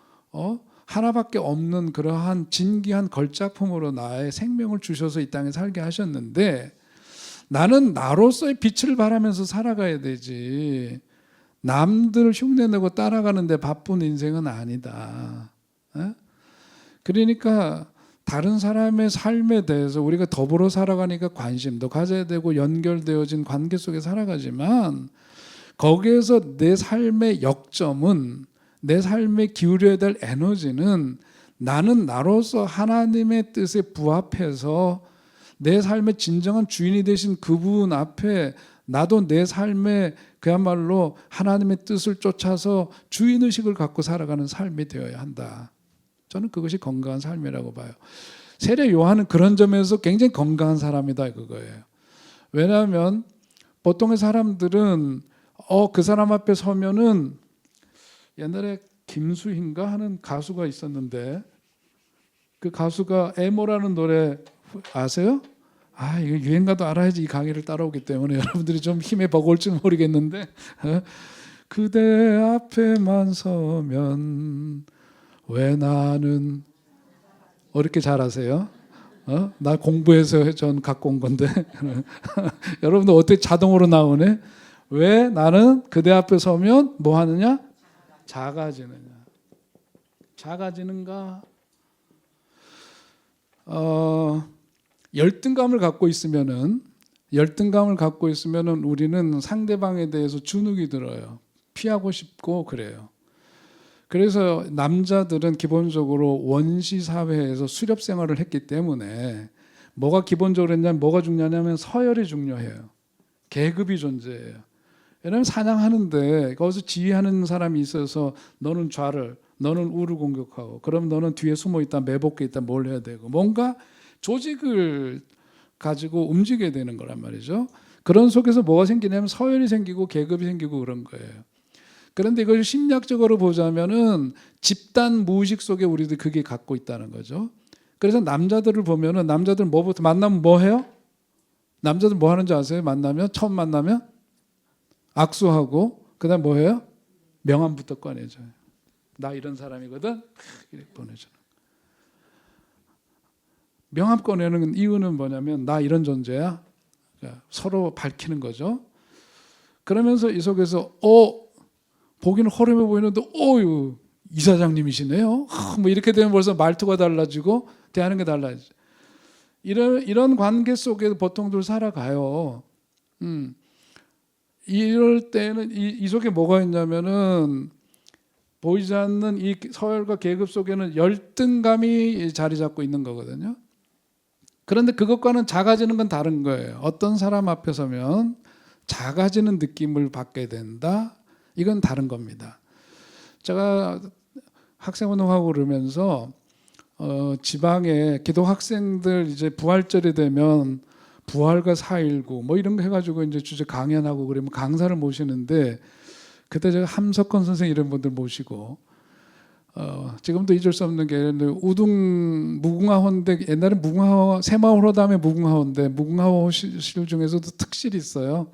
하나밖에 없는 그러한 진귀한 걸작품으로 나의 생명을 주셔서 이 땅에 살게 하셨는데, 나는 나로서의 빛을 발하면서 살아가야 되지 남들을 흉내내고 따라가는데 바쁜 인생은 아니다. 그러니까 다른 사람의 삶에 대해서 우리가 더불어 살아가니까 관심도 가져야 되고 연결되어진 관계 속에 살아가지만, 거기에서 내 삶의 역점은, 내 삶에 기울여야 될 에너지는 나는 나로서 하나님의 뜻에 부합해서 내 삶의 진정한 주인이 되신 그분 앞에 나도 내 삶에 그야말로 하나님의 뜻을 쫓아서 주인의식을 갖고 살아가는 삶이 되어야 한다. 저는 그것이 건강한 삶이라고 봐요. 세례 요한은 그런 점에서 굉장히 건강한 사람이다, 그거예요. 왜냐하면 보통의 사람들은 그 사람 앞에 서면은, 옛날에 김수희인가 하는 가수가 있었는데, 그 가수가 에모라는 노래 아세요? 이거 유행가도 알아야지 이 강의를 따라오기 때문에 여러분들이 좀 힘에 버거울지 모르겠는데, 그대 앞에만 서면 왜 나는, 어렵게 잘 아세요? 나 공부해서 전 갖고 온 건데 여러분들 어떻게 자동으로 나오네? 왜 나는 그대 앞에 서면 뭐 하느냐? 작아지느냐? 작아지는가? 열등감을 갖고 있으면은 우리는 상대방에 대해서 주눅이 들어요. 피하고 싶고 그래요. 그래서 남자들은 기본적으로 원시 사회에서 수렵 생활을 했기 때문에 뭐가 기본적으로 했냐면, 뭐가 중요하냐면 서열이 중요해요. 계급이 존재해요. 왜냐하면 사냥하는데 거기서 지휘하는 사람이 있어서 너는 좌를, 너는 우를 공격하고, 그럼 너는 뒤에 숨어 있다, 매복해 있다, 뭘 해야 되고, 뭔가 조직을 가지고 움직여야 되는 거란 말이죠. 그런 속에서 뭐가 생기냐면 서열이 생기고 계급이 생기고 그런 거예요. 그런데 이걸 심리학적으로 보자면은 집단 무의식 속에 우리들 그게 갖고 있다는 거죠. 그래서 남자들을 보면은, 남자들 뭐부터 만나면 뭐 해요? 남자들 뭐 하는지 아세요? 처음 만나면 악수하고, 그다음 뭐 해요? 명함부터 꺼내줘요. 나 이런 사람이거든. 이렇게 보내주는. 명함 꺼내는 이유는 뭐냐면 나 이런 존재야. 그러니까 서로 밝히는 거죠. 그러면서 이 속에서 보기는 허름해 보이는데 이사장님이시네요. 뭐 이렇게 되면 벌써 말투가 달라지고 대하는 게 달라지죠. 이런 관계 속에 보통들 살아가요. 이럴 때는 이 속에 뭐가 있냐면은 보이지 않는 이 서열과 계급 속에는 열등감이 자리 잡고 있는 거거든요. 그런데 그것과는 작아지는 건 다른 거예요. 어떤 사람 앞에 서면 작아지는 느낌을 받게 된다. 이건 다른 겁니다. 제가 학생운동하고 그러면서 지방에 기독 학생들 이제 부활절이 되면 부활과 4.19 뭐 이런 거 해가지고 이제 주제 강연하고 그러면 강사를 모시는데 그때 제가 함석헌 선생 이런 분들 모시고 지금도 잊을 수 없는 게 우등 무궁화호인데 옛날에 무궁화호 새마을호 다음에 무궁화호인데 무궁화호실 중에서도 특실이 있어요.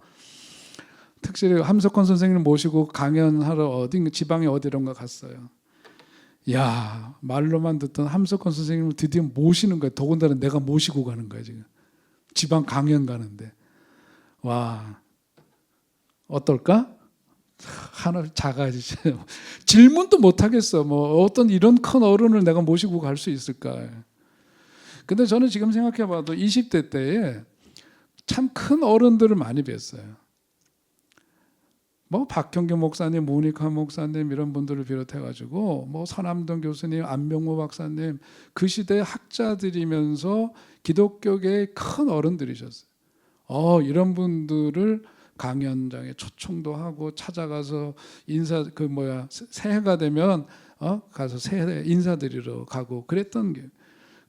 특실이 함석헌 선생님을 모시고 강연하러 어디 지방에 어디론가 갔어요. 야, 말로만 듣던 함석헌 선생님을 드디어 모시는 거예요. 더군다나 내가 모시고 가는 거예요. 지금 지방 강연 가는데 와 어떨까? 하나 작아지죠. 질문도 못 하겠어. 뭐 어떤 이런 큰 어른을 내가 모시고 갈 수 있을까? 근데 저는 지금 생각해봐도 20대 때에 참 큰 어른들을 많이 뵀어요. 뭐 박형규 목사님, 모니카 목사님 이런 분들을 비롯해가지고 뭐 서남동 교수님, 안병모 박사님 그 시대 학자들이면서 기독교계의 큰 어른들이셨어요. 이런 분들을 강연장에 초청도 하고 찾아가서 새해가 되면 가서 새해 인사드리러 가고 그랬던 게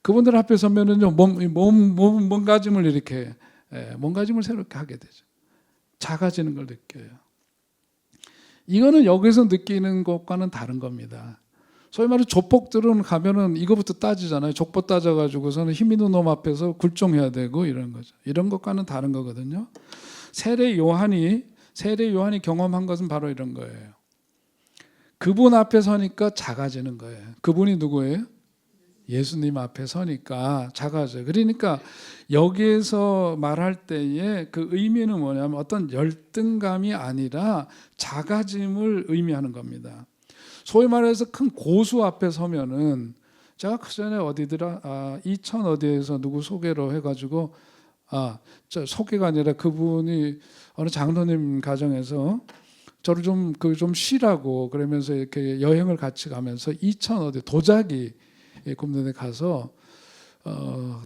그분들 앞에 서면은요 몸가짐을 이렇게 몸가짐을 새롭게 하게 되죠. 작아지는 걸 느껴요. 이거는 여기서 느끼는 것과는 다른 겁니다. 소위 말해 조폭들은 가면은 이거부터 따지잖아요. 족보 따져가지고서는 힘 있는 놈 앞에서 굴종해야 되고 이런 거죠. 이런 것과는 다른 거거든요. 세례 요한이 경험한 것은 바로 이런 거예요. 그분 앞에 서니까 작아지는 거예요. 그분이 누구예요? 예수님 앞에 서니까 작아져요. 그러니까 여기에서 말할 때의 그 의미는 뭐냐면 어떤 열등감이 아니라 작아짐을 의미하는 겁니다. 소위 말해서 큰 고수 앞에 서면은 제가 그 전에 어디더라 이천 어디에서 누구 소개로 해가지고 저 소개가 아니라 그분이 어느 장로님 가정에서 저를 좀 쉬라고 그러면서 이렇게 여행을 같이 가면서 이천 어디 도자기 굽는 데 가서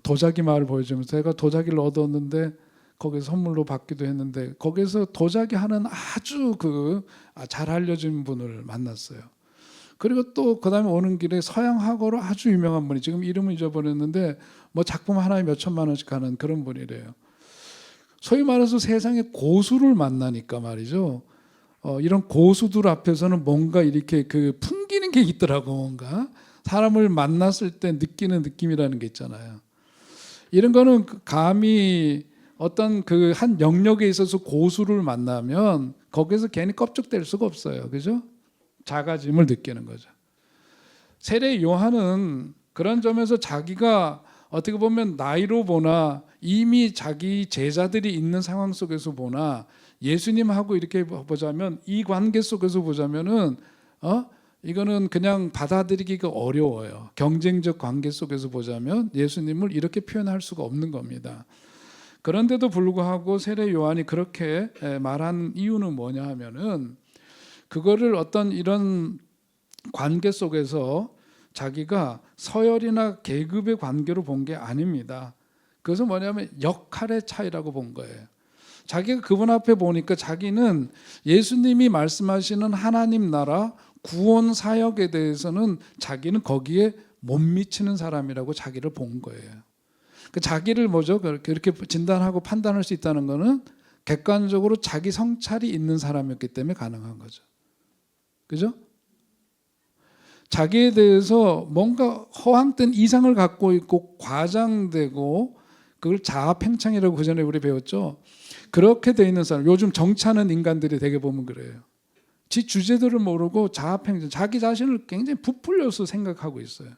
도자기 마을 보여주면서 제가 도자기를 얻었는데 거기서 선물로 받기도 했는데 거기서 도자기 하는 아주 잘 알려진 분을 만났어요. 그리고 또 그다음에 오는 길에 서양학으로 아주 유명한 분이 지금 이름을 잊어버렸는데 뭐 작품 하나에 몇 천만 원씩 하는 그런 분이래요. 소위 말해서 세상에 고수를 만나니까 말이죠. 이런 고수들 앞에서는 뭔가 이렇게 풍기는 게 있더라고. 뭔가 사람을 만났을 때 느끼는 느낌이라는 게 있잖아요. 이런 거는 감히 어떤 한 영역에 있어서 고수를 만나면 거기서 괜히 껍죽댈 수가 없어요. 그죠? 작아짐을 느끼는 거죠. 세례 요한은 그런 점에서 자기가 어떻게 보면 나이로 보나 이미 자기 제자들이 있는 상황 속에서 보나 예수님하고 이렇게 보자면 이 관계 속에서 보자면은 이거는 그냥 받아들이기가 어려워요. 경쟁적 관계 속에서 보자면 예수님을 이렇게 표현할 수가 없는 겁니다. 그런데도 불구하고 세례 요한이 그렇게 말한 이유는 뭐냐 하면은 그거를 어떤 이런 관계 속에서 자기가 서열이나 계급의 관계로 본 게 아닙니다. 그것은 뭐냐면 역할의 차이라고 본 거예요. 자기가 그분 앞에 보니까 자기는 예수님이 말씀하시는 하나님 나라 구원 사역에 대해서는 자기는 거기에 못 미치는 사람이라고 자기를 본 거예요. 자기를 그렇게 진단하고 판단할 수 있다는 것은 객관적으로 자기 성찰이 있는 사람이었기 때문에 가능한 거죠. 그죠? 자기에 대해서 뭔가 허황된 이상을 갖고 있고 과장되고 그걸 자아팽창이라고 그전에 우리 배웠죠. 그렇게 돼 있는 사람, 요즘 정치하는 인간들이 되게 보면 그래요. 지 주제들을 모르고 자아평전, 자기 자신을 굉장히 부풀려서 생각하고 있어요.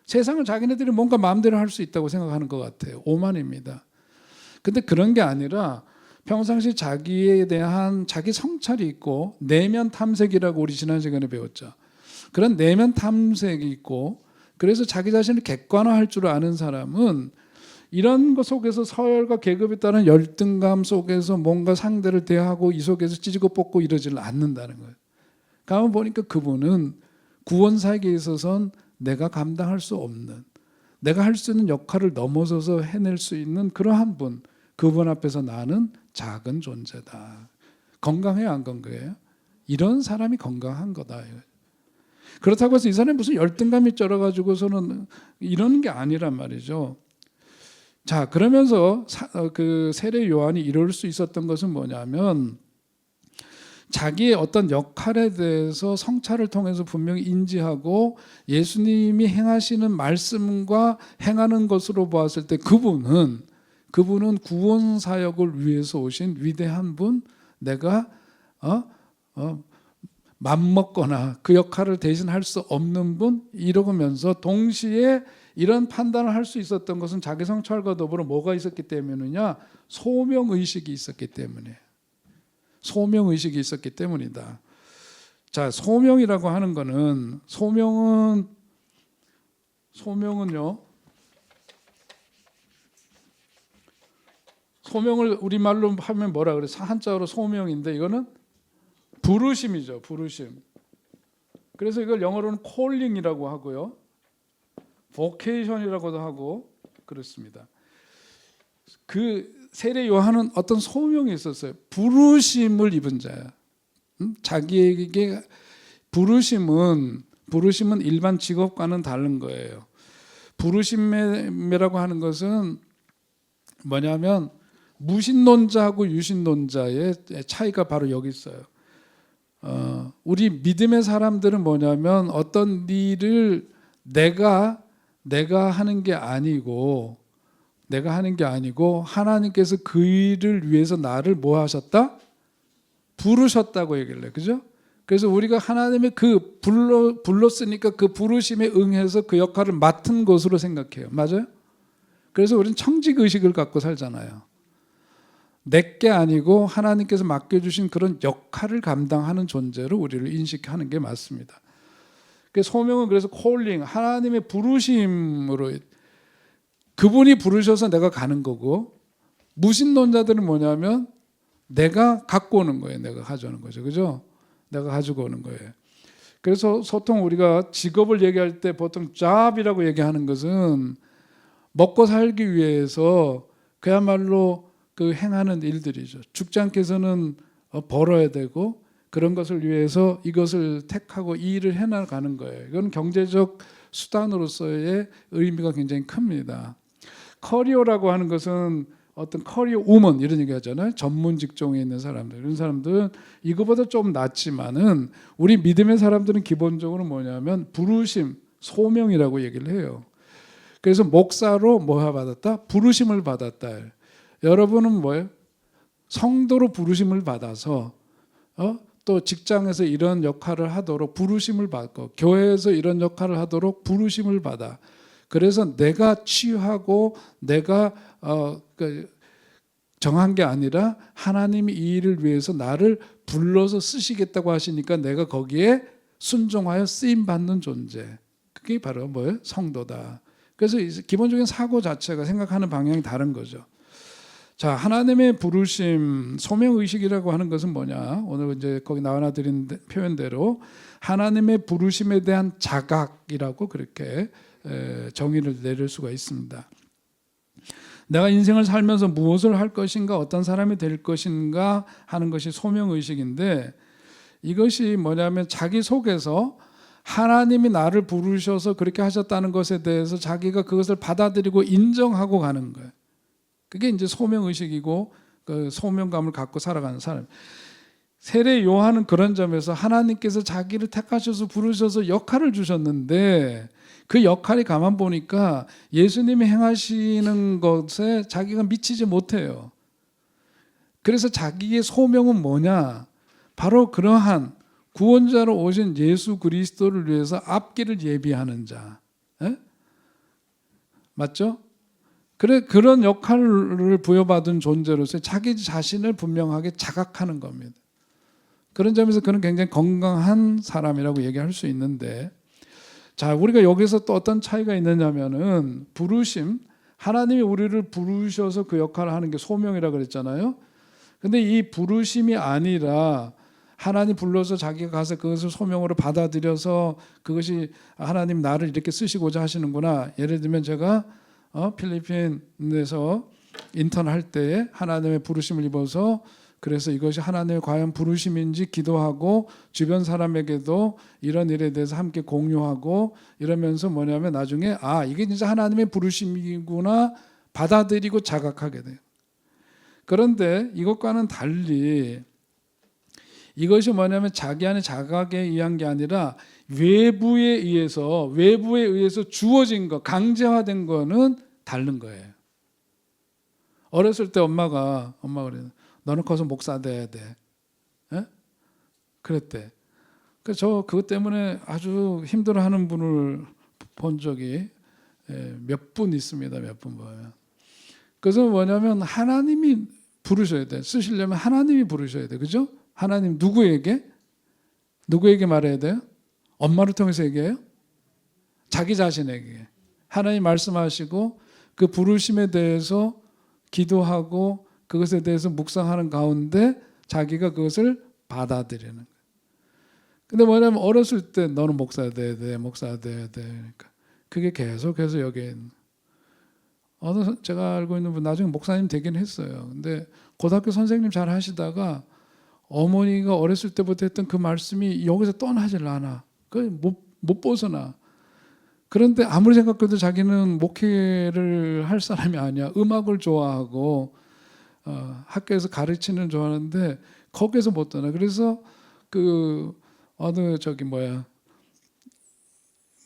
세상을 자기네들이 뭔가 마음대로 할 수 있다고 생각하는 것 같아요. 오만입니다. 근데 그런 게 아니라 평상시 자기에 대한 자기 성찰이 있고 내면 탐색이라고 우리 지난 시간에 배웠죠. 그런 내면 탐색이 있고 그래서 자기 자신을 객관화할 줄 아는 사람은 이런 것 속에서 서열과 계급에 따른 열등감 속에서 뭔가 상대를 대하고 이 속에서 찢고 뽑고 이러지를 않는다는 거예요. 가만 보니까 그분은 구원 사역에 있어서는 내가 감당할 수 없는, 내가 할 수 있는 역할을 넘어서서 해낼 수 있는 그러한 분, 그분 앞에서 나는 작은 존재다. 건강해요, 안 건강해요? 이런 사람이 건강한 거다. 그렇다고 해서 이 사람이 무슨 열등감이 쩔어가지고서는 이런 게 아니란 말이죠. 자, 그러면서 그 세례 요한이 이럴 수 있었던 것은 뭐냐면 자기의 어떤 역할에 대해서 성찰을 통해서 분명히 인지하고 예수님이 행하시는 말씀과 행하는 것으로 보았을 때 그분은 구원 사역을 위해서 오신 위대한 분, 내가 맘먹거나 그 역할을 대신할 수 없는 분, 이러면서 동시에 이런 판단을 할 수 있었던 것은 자기 성찰과 더불어 뭐가 있었기 때문이냐? 소명의식이 있었기 때문에. 소명의식이 있었기 때문이다. 자, 소명이라고 하는 거는 소명은요, 소명을 우리말로 하면 뭐라 그래? 한자어로 소명인데 이거는 부르심이죠. 부르심. 그래서 이걸 영어로는 calling이라고 하고요, vocation이라고도 하고 그렇습니다. 그 세례 요한은 어떤 소명이 있었어요. 부르심을 입은 자야. 자기에게 부르심은 일반 직업과는 다른 거예요. 부르심이라고 하는 것은 뭐냐면 무신론자하고 유신론자의 차이가 바로 여기 있어요. 우리 믿음의 사람들은 뭐냐면 어떤 일을 내가 하는 게 아니고 하나님께서 그 일을 위해서 나를 뭐 하셨다? 부르셨다고 얘기를 해요. 그죠? 그래서 우리가 하나님의 그 불렀으니까 그 부르심에 응해서 그 역할을 맡은 것으로 생각해요. 맞아요? 그래서 우리는 청직의식을 갖고 살잖아요. 내게 아니고 하나님께서 맡겨주신 그런 역할을 감당하는 존재로 우리를 인식하는 게 맞습니다. 소명은 그래서 콜링, 하나님의 부르심으로, 그분이 부르셔서 내가 가는 거고, 무신론자들은 뭐냐면 내가 갖고 오는 거예요. 내가 가져오는 거죠. 그죠? 내가 가지고 오는 거예요. 그래서 보통 우리가 직업을 얘기할 때 보통 job이라고 얘기하는 것은 먹고 살기 위해서 그야말로 그 행하는 일들이죠. 죽지 않게 해서는 벌어야 되고 그런 것을 위해서 이것을 택하고 이 일을 해나가는 거예요. 이건 경제적 수단으로서의 의미가 굉장히 큽니다. 커리어라고 하는 것은 어떤 커리어 우먼 이런 얘기 하잖아요. 전문 직종에 있는 사람들, 이런 사람들은 이거보다 좀 낫지만은 우리 믿음의 사람들은 기본적으로 뭐냐면 부르심, 소명이라고 얘기를 해요. 그래서 목사로 뭐 받았다? 부르심을 받았다. 여러분은 뭐예요? 성도로 부르심을 받아서 또 직장에서 이런 역할을 하도록 부르심을 받고 교회에서 이런 역할을 하도록 부르심을 받아. 그래서 내가 취하고 내가 정한 게 아니라 하나님이 이 일을 위해서 나를 불러서 쓰시겠다고 하시니까 내가 거기에 순종하여 쓰임 받는 존재. 그게 바로 뭐예요? 성도다. 그래서 기본적인 사고 자체가 생각하는 방향이 다른 거죠. 자, 하나님의 부르심, 소명의식이라고 하는 것은 뭐냐? 오늘 이제 거기 나와드린 표현대로 하나님의 부르심에 대한 자각이라고 그렇게 정의를 내릴 수가 있습니다. 내가 인생을 살면서 무엇을 할 것인가, 어떤 사람이 될 것인가 하는 것이 소명의식인데, 이것이 뭐냐면 자기 속에서 하나님이 나를 부르셔서 그렇게 하셨다는 것에 대해서 자기가 그것을 받아들이고 인정하고 가는 거예요. 그게 이제 소명의식이고 그 소명감을 갖고 살아가는 사람. 세례 요한은 그런 점에서 하나님께서 자기를 택하셔서 부르셔서 역할을 주셨는데 그 역할이 가만 보니까 예수님이 행하시는 것에 자기가 미치지 못해요. 그래서 자기의 소명은 뭐냐? 바로 그러한 구원자로 오신 예수 그리스도를 위해서 앞길을 예비하는 자. 에? 맞죠? 그런 역할을 부여받은 존재로서 자기 자신을 분명하게 자각하는 겁니다. 그런 점에서 그는 굉장히 건강한 사람이라고 얘기할 수 있는데, 자, 우리가 여기서 또 어떤 차이가 있느냐면은 부르심, 하나님이 우리를 부르셔서 그 역할을 하는 게 소명이라고 그랬잖아요. 근데 이 부르심이 아니라 하나님 불러서 자기가 가서 그것을 소명으로 받아들여서 그것이 하나님 나를 이렇게 쓰시고자 하시는구나. 예를 들면 제가 필리핀에서 인턴할 때에 하나님의 부르심을 입어서 그래서 이것이 하나님의 과연 부르심인지 기도하고 주변 사람에게도 이런 일에 대해서 함께 공유하고 이러면서 뭐냐면 나중에 이게 진짜 하나님의 부르심이구나 받아들이고 자각하게 돼요. 그런데 이것과는 달리 이것이 뭐냐면 자기 안에 자각에 의한 게 아니라 외부에 의해서 주어진 거, 강제화된 거는 다른 거예요. 어렸을 때 엄마가 그래요. 너는 커서 목사 돼야 돼. 에? 그랬대. 그래서 저 그것 때문에 아주 힘들어하는 분을 본 적이 몇 분 있습니다. 몇 분 보면. 그래서 뭐냐면 하나님이 부르셔야 돼. 쓰시려면 하나님이 부르셔야 돼. 그죠? 하나님 누구에게 말해야 돼요? 엄마를 통해서 얘기해요? 자기 자신에게. 하나님 말씀하시고 그 부르심에 대해서 기도하고 그것에 대해서 묵상하는 가운데 자기가 그것을 받아들이는 거예요. 근데 뭐냐면 어렸을 때 너는 목사 돼야 돼. 그러니까 그게 계속해서 여기에 제가 알고 있는 분 나중에 목사님 되긴 했어요. 근데 고등학교 선생님 잘 하시다가 어머니가 어렸을 때부터 했던 그 말씀이 여기서 떠나질 않아. 못 벗어나. 그런데 아무리 생각해도 자기는 목회를 할 사람이 아니야. 음악을 좋아하고 학교에서 가르치는 좋아하는데 거기에서 못 떠나. 그래서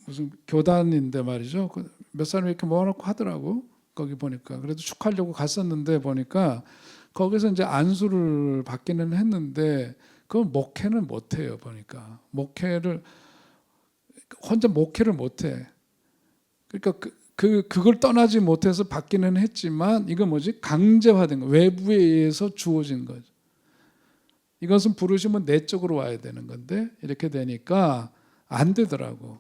무슨 교단인데 말이죠. 몇 사람 이렇게 모아놓고 하더라고. 거기 보니까. 그래도 축하하려고 갔었는데 보니까 거기서 이제 안수를 받기는 했는데 그건 목회는 못해요. 보니까 혼자 목회를 못해. 그러니까 그걸 떠나지 못해서 받기는 했지만 이건 뭐지? 강제화된 거. 외부에 의해서 주어진 거죠. 이것은 부르시면 내적으로 와야 되는 건데 이렇게 되니까 안 되더라고.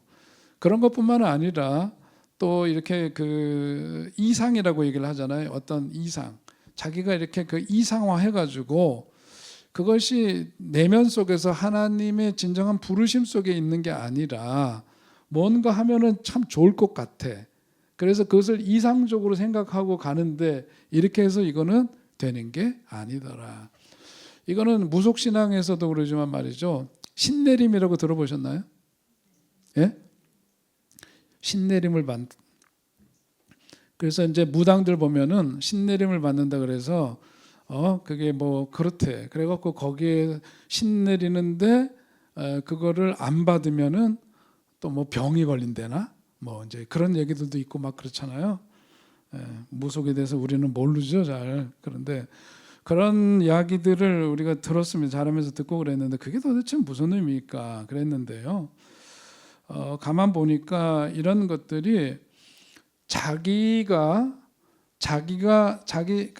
그런 것뿐만 아니라 또 이렇게 그 이상이라고 얘기를 하잖아요. 어떤 이상. 자기가 이렇게 그 이상화 해가지고 그것이 내면 속에서 하나님의 진정한 부르심 속에 있는 게 아니라 뭔가 하면은 참 좋을 것 같아. 그래서 그것을 이상적으로 생각하고 가는데 이렇게 해서 이거는 되는 게 아니더라. 이거는 무속신앙에서도 그러지만 말이죠. 신내림이라고 들어보셨나요? 예? 신내림을 받. 그래서 이제 무당들 보면은 신내림을 받는다 그래서 그게 뭐 그렇대. 그래갖고 거기에 신내리는데 그거를 안 받으면은 또 뭐 병이 걸린대나 뭐 이제 그런 얘기들도 있고 막 그렇잖아요. 무속에 대해서 우리는 모르죠 잘. 그런데 그런 이야기들을 우리가 들었으면 잘하면서 듣고 그랬는데 그게 도대체 무슨 의미일까 그랬는데요. 가만 보니까 이런 것들이 자기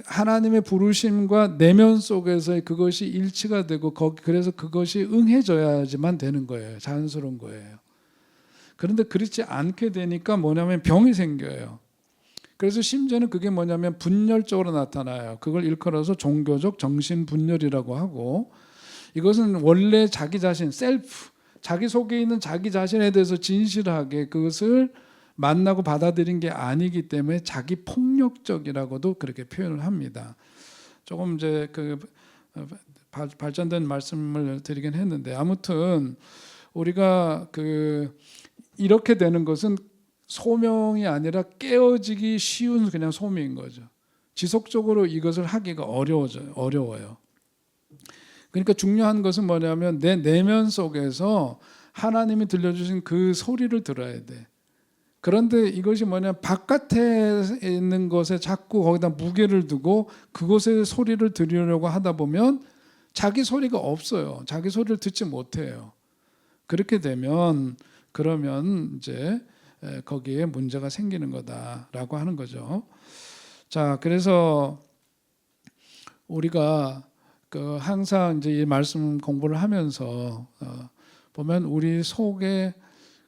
하나님의 부르심과 내면 속에서의 그것이 일치가 되고 그래서 그것이 응해져야지만 되는 거예요. 자연스러운 거예요. 그런데 그렇지 않게 되니까 뭐냐면 병이 생겨요. 그래서 심지어는 그게 뭐냐면 분열적으로 나타나요. 그걸 일컬어서 종교적 정신분열이라고 하고 이것은 원래 자기 자신, 자기 속에 있는 자기 자신에 대해서 진실하게 그것을 만나고 받아들인 게 아니기 때문에 자기 폭력적이라고도 그렇게 표현을 합니다. 조금 이제 발전된 말씀을 드리긴 했는데 아무튼 우리가 이렇게 되는 것은 소명이 아니라 깨어지기 쉬운 그냥 소명인 거죠. 지속적으로 이것을 하기가 어려워요. 그러니까 중요한 것은 뭐냐면 내 내면 속에서 하나님이 들려주신 그 소리를 들어야 돼. 그런데 이것이 뭐냐 바깥에 있는 것에 자꾸 거기다 무게를 두고 그것의 소리를 들으려고 하다 보면 자기 소리가 없어요. 자기 소리를 듣지 못해요. 그렇게 되면 그러면 이제 거기에 문제가 생기는 거다라고 하는 거죠. 자, 그래서 우리가 그 항상 이제 이 말씀 공부를 하면서 보면 우리 속에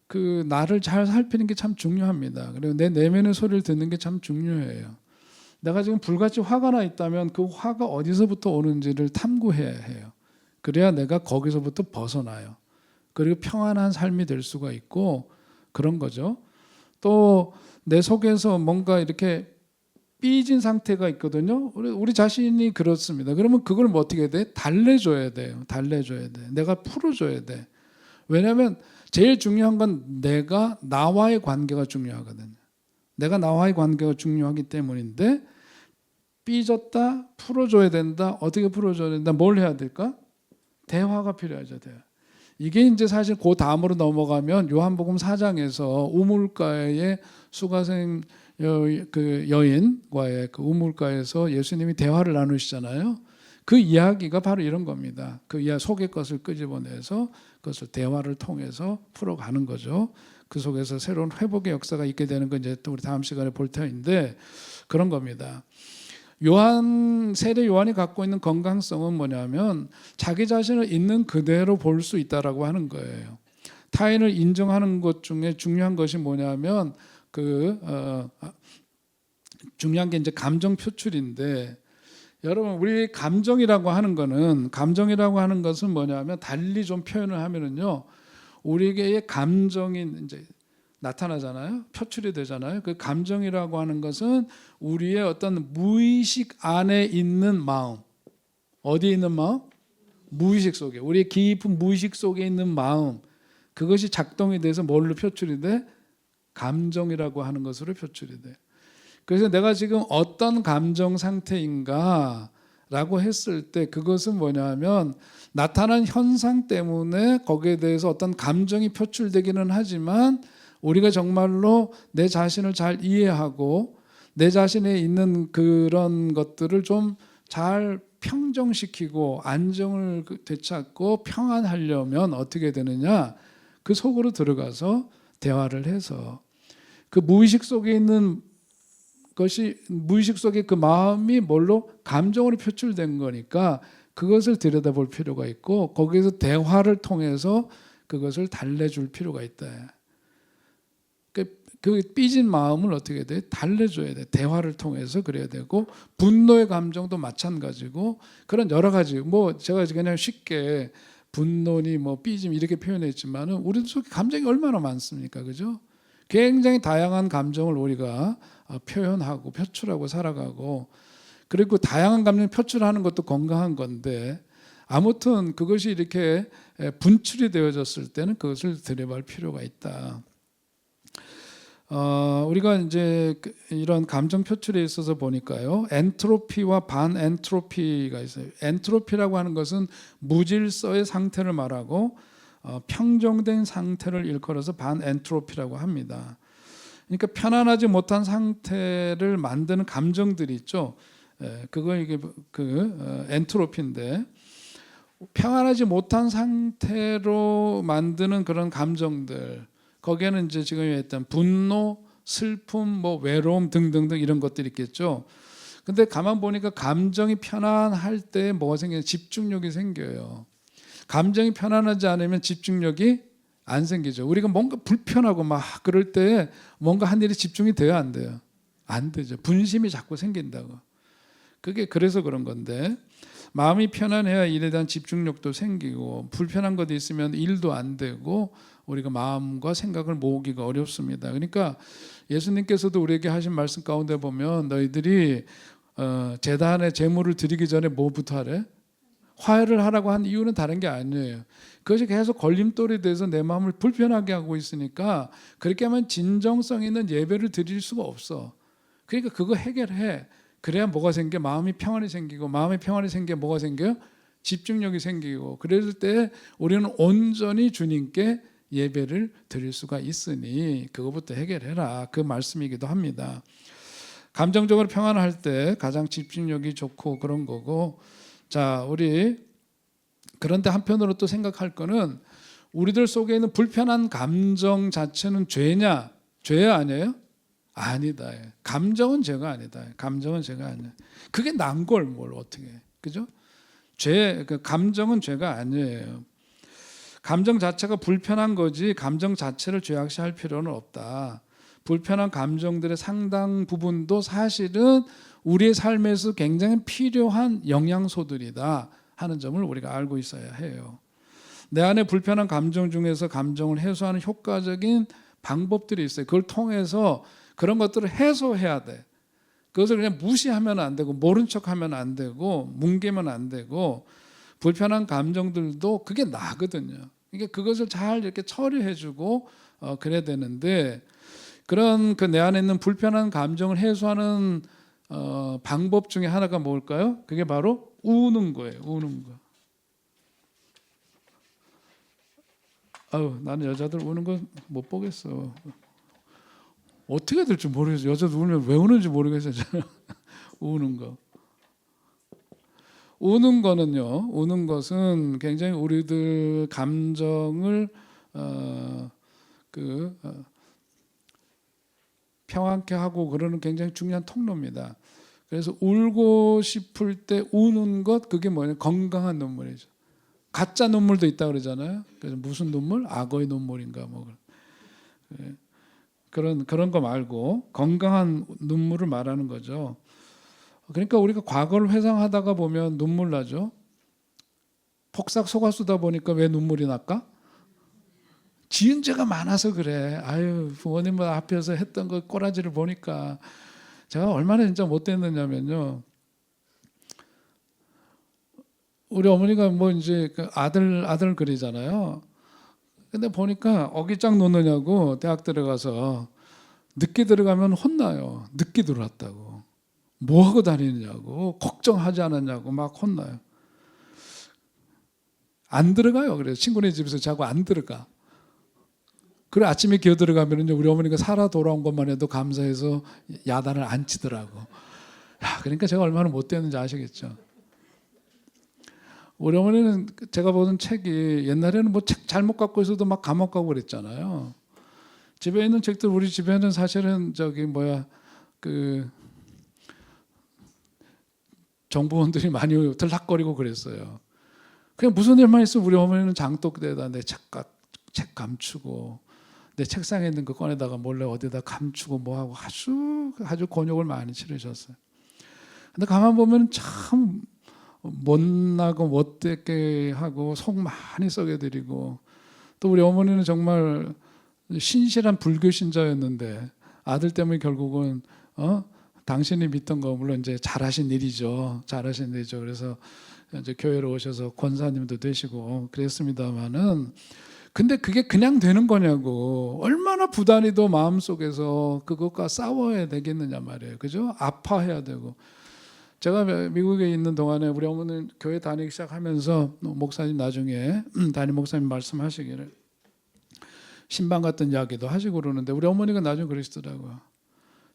그 나를 잘 살피는 게 참 중요합니다. 그리고 내 내면의 소리를 듣는 게 참 중요해요. 내가 지금 불같이 화가 나 있다면 그 화가 어디서부터 오는지를 탐구해야 해요. 그래야 내가 거기서부터 벗어나요. 그리고 평안한 삶이 될 수가 있고 그런 거죠. 또 내 속에서 뭔가 이렇게 삐진 상태가 있거든요. 우리 자신이 그렇습니다. 그러면 그걸 뭐 어떻게 해야 돼? 달래줘야 돼요. 달래줘야 돼. 내가 풀어줘야 돼. 왜냐하면 제일 중요한 건 내가 나와의 관계가 중요하거든요. 내가 나와의 관계가 중요하기 때문인데 삐졌다, 풀어줘야 된다. 어떻게 풀어줘야 된다? 뭘 해야 될까? 대화가 필요하죠. 대화. 이게 이제 사실 그 다음으로 넘어가면 요한복음 4장에서 우물가의 수가생 그 여인과의 그 우물가에서 예수님이 대화를 나누시잖아요. 그 이야기가 바로 이런 겁니다. 그 이야기 속의 것을 끄집어내서 그것을 대화를 통해서 풀어가는 거죠. 그 속에서 새로운 회복의 역사가 있게 되는 건 이제 또 우리 다음 시간에 볼 터인데 그런 겁니다. 세례 요한이 갖고 있는 건강성은 뭐냐면 자기 자신을 있는 그대로 볼 수 있다라고 하는 거예요. 타인을 인정하는 것 중에 중요한 것이 뭐냐면 중요한 게 이제 감정 표출인데 여러분 우리 감정이라고 하는 것은 뭐냐면 달리 좀 표현을 하면은요 우리에게의 감정이 이제 나타나잖아요. 표출이 되잖아요. 그 감정이라고 하는 것은 우리의 어떤 무의식 안에 있는 마음. 어디에 있는 마음? 무의식 속에. 우리의 깊은 무의식 속에 있는 마음. 그것이 작동이 돼서 뭘로 표출이 돼? 감정이라고 하는 것으로 표출이 돼. 그래서 내가 지금 어떤 감정 상태인가 라고 했을 때 그것은 뭐냐면 나타난 현상 때문에 거기에 대해서 어떤 감정이 표출되기는 하지만 우리가 정말로 내 자신을 잘 이해하고 내 자신에 있는 그런 것들을 좀 잘 평정시키고 안정을 되찾고 평안하려면 어떻게 되느냐? 그 속으로 들어가서 대화를 해서 그 무의식 속에 있는 것이 무의식 속에 그 마음이 뭘로 감정으로 표출된 거니까 그것을 들여다볼 필요가 있고 거기에서 대화를 통해서 그것을 달래줄 필요가 있다. 그 삐진 마음을 어떻게 해야 돼? 달래줘야 돼. 대화를 통해서 그래야 되고 분노의 감정도 마찬가지고 그런 여러 가지 뭐 제가 그냥 쉽게 분노니 뭐 삐짐 이렇게 표현했지만은 우리 속에 감정이 얼마나 많습니까, 그죠? 굉장히 다양한 감정을 우리가 표현하고 표출하고 살아가고 그리고 다양한 감정 표출하는 것도 건강한 건데 아무튼 그것이 이렇게 분출이 되어졌을 때는 그것을 들여볼 필요가 있다. 우리가 이제 이런 감정 표출에 있어서 보니까요, 엔트로피와 반엔트로피가 있어요. 엔트로피라고 하는 것은 무질서의 상태를 말하고 평정된 상태를 일컬어서 반엔트로피라고 합니다. 그러니까 편안하지 못한 상태를 만드는 감정들이 있죠. 그거 이게 엔트로피인데 평안하지 못한 상태로 만드는 그런 감정들. 거기에는 이제 지금 했던 분노, 슬픔, 뭐 외로움 등등등 이런 것들이 있겠죠. 근데 가만 보니까 감정이 편안할 때 뭐가 생겨요? 집중력이 생겨요. 감정이 편안하지 않으면 집중력이 안 생기죠. 우리가 뭔가 불편하고 막 그럴 때 뭔가 한 일에 집중이 돼요, 안 돼요? 안 되죠. 분심이 자꾸 생긴다고. 그게 그래서 그런 건데 마음이 편안해야 일에 대한 집중력도 생기고 불편한 것도 있으면 일도 안 되고 우리가 마음과 생각을 모으기가 어렵습니다. 그러니까 예수님께서도 우리에게 하신 말씀 가운데 보면 너희들이 제단에 제물을 드리기 전에 뭐부터 하래? 화해를 하라고 한 이유는 다른 게 아니에요. 그것이 계속 걸림돌이 돼서 내 마음을 불편하게 하고 있으니까 그렇게 하면 진정성 있는 예배를 드릴 수가 없어. 그러니까 그거 해결해. 그래야 뭐가 생겨? 마음이 평안이 생기고 마음이 평안이 생겨 뭐가 생겨요? 집중력이 생기고 그랬을 때 우리는 온전히 주님께 예배를 드릴 수가 있으니 그거부터 해결해라. 그 말씀이기도 합니다. 감정적으로 평안할 때 가장 집중력이 좋고 그런 거고 자 우리 그런데 한편으로 또 생각할 거는 우리들 속에 있는 불편한 감정 자체는 죄냐? 죄 아니에요? 아니다. 감정은 죄가 아니다. 감정은 죄가 아니야. 그게 난 걸 뭘 어떻게 해. 그죠? 감정은 죄가 아니에요. 감정 자체가 불편한 거지 감정 자체를 죄악시할 필요는 없다. 불편한 감정들의 상당 부분도 사실은 우리의 삶에서 굉장히 필요한 영양소들이다 하는 점을 우리가 알고 있어야 해요. 내 안에 불편한 감정 중에서 감정을 해소하는 효과적인 방법들이 있어요. 그걸 통해서 그런 것들을 해소해야 돼. 그것을 그냥 무시하면 안 되고 모른 척하면 안 되고 뭉개면 안 되고 불편한 감정들도 그게 나거든요. 그러니까 그것을 잘 이렇게 처리해주고 그래야 되는데 그런 그 내 안에 있는 불편한 감정을 해소하는 방법 중에 하나가 뭘까요? 그게 바로 우는 거예요. 우는 거. 아유, 나는 여자들 우는 거 못 보겠어. 어떻게 될지 모르겠어요. 여자들 울면 왜 우는지 모르겠어요. 우는 거. 우는 거는요. 우는 것은 굉장히 우리들 감정을 평안케 하고 그러는 굉장히 중요한 통로입니다. 그래서 울고 싶을 때 우는 것 그게 뭐냐? 건강한 눈물이죠. 가짜 눈물도 있다 그러잖아요. 그래서 무슨 눈물? 악어의 눈물인가 뭐 그런 거 말고 건강한 눈물을 말하는 거죠. 그러니까 우리가 과거를 회상하다가 보면 눈물 나죠. 폭삭 속았수다 보니까 왜 눈물이 날까? 지은 죄가 많아서 그래. 아유, 부모님 앞에서 했던 그 꼬라지를 보니까 제가 얼마나 진짜 못됐느냐면요. 우리 어머니가 뭐 이제 그 아들 그리잖아요. 근데 보니까 어기장 놓느냐고 대학 들어가서 늦게 들어가면 혼나요. 늦게 들어왔다고. 뭐 하고 다니느냐고 걱정하지 않았냐고 막 혼나요. 안 들어가요. 그래서 친구네 집에서 자고 안 들어가. 그래 아침에 기어 들어가면 우리 어머니가 살아 돌아온 것만 해도 감사해서 야단을 안 치더라고. 야, 그러니까 제가 얼마나 못됐는지 아시겠죠. 우리 어머니는 제가 보던 책이 옛날에는 뭐 책 잘못 갖고 있어도 막 감옥 가고 그랬잖아요. 집에 있는 책들 우리 집에는 사실은 그 정보원들이 많이 들락거리고 그랬어요. 그냥 무슨 일만 있으면 우리 어머니는 장독대에다 내 책 감추고 내 책상에 있는 거 꺼내다가 몰래 어디다 감추고 뭐하고 아주 곤욕을 많이 치르셨어요. 근데 가만 보면 참 못나고 못되게 하고 속 많이 썩여 드리고 또 우리 어머니는 정말 신실한 불교 신자였는데 아들 때문에 결국은 당신이 믿던 거 물론 이제 잘하신 일이죠. 그래서 이제 교회로 오셔서 권사님도 되시고 그랬습니다만은 근데 그게 그냥 되는 거냐고 얼마나 부단히도 마음속에서 그것과 싸워야 되겠느냐 말이에요. 그죠? 아파해야 되고 제가 미국에 있는 동안에 우리 어머니는 교회 다니기 시작하면서 목사님 나중에 담임 목사님 말씀하시기를 신방 같은 이야기도 하시고 그러는데 우리 어머니가 나중에 그러시더라고요.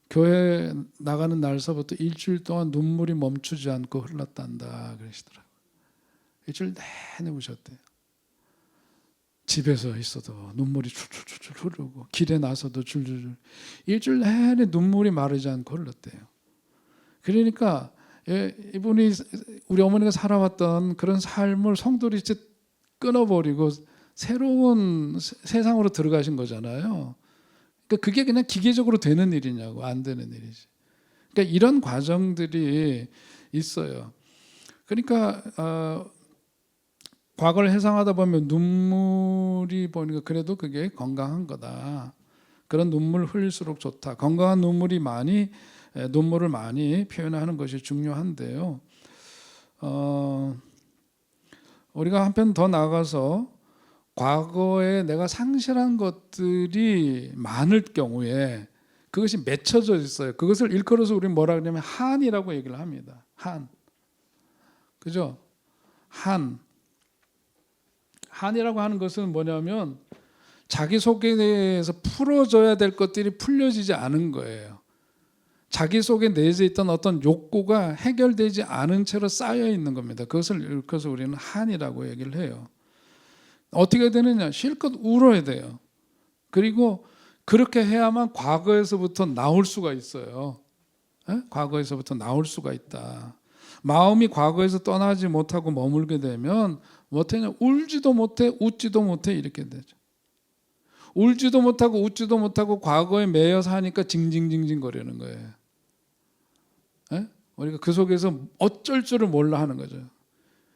교회 나가는 날서부터 일주일 동안 눈물이 멈추지 않고 흘렀단다 그러시더라고요. 일주일 내내 우셨대요. 집에서 있어도 눈물이 출출출출 흐르고 길에 나서도 줄줄줄 일주일 내내 눈물이 마르지 않고 흘렀대요. 그러니까 이분이 우리 어머니가 살아왔던 그런 삶을 성도들이 끊어버리고 새로운 세상으로 들어가신 거잖아요. 그러니까 그게 그냥 기계적으로 되는 일이냐고 안 되는 일이지. 그러니까 이런 과정들이 있어요. 그러니까 과거를 회상하다 보면 눈물이 보니까 그래도 그게 건강한 거다. 그런 눈물 흘릴수록 좋다. 건강한 눈물을 많이 표현하는 것이 중요한데요. 우리가 한편 더 나아가서 과거에 내가 상실한 것들이 많을 경우에 그것이 맺혀져 있어요. 그것을 일컬어서 우리는 뭐라 그러냐면 한이라고 얘기를 합니다. 한. 그죠? 한이라고 하는 것은 뭐냐면 자기 속에 대해서 풀어져야 될 것들이 풀려지지 않은 거예요. 자기 속에 내재 있던 어떤 욕구가 해결되지 않은 채로 쌓여 있는 겁니다. 그것을 우리는 한이라고 얘기를 해요. 어떻게 되느냐? 실컷 울어야 돼요. 그리고 그렇게 해야만 과거에서부터 나올 수가 있어요. 과거에서부터 나올 수가 있다. 마음이 과거에서 떠나지 못하고 머물게 되면 못하냐? 울지도 못해, 웃지도 못해, 이렇게 되죠. 울지도 못하고 웃지도 못하고 과거에 매여서 하니까 징징징징 거리는 거예요. 우리가 그 속에서 어쩔 줄을 몰라 하는 거죠.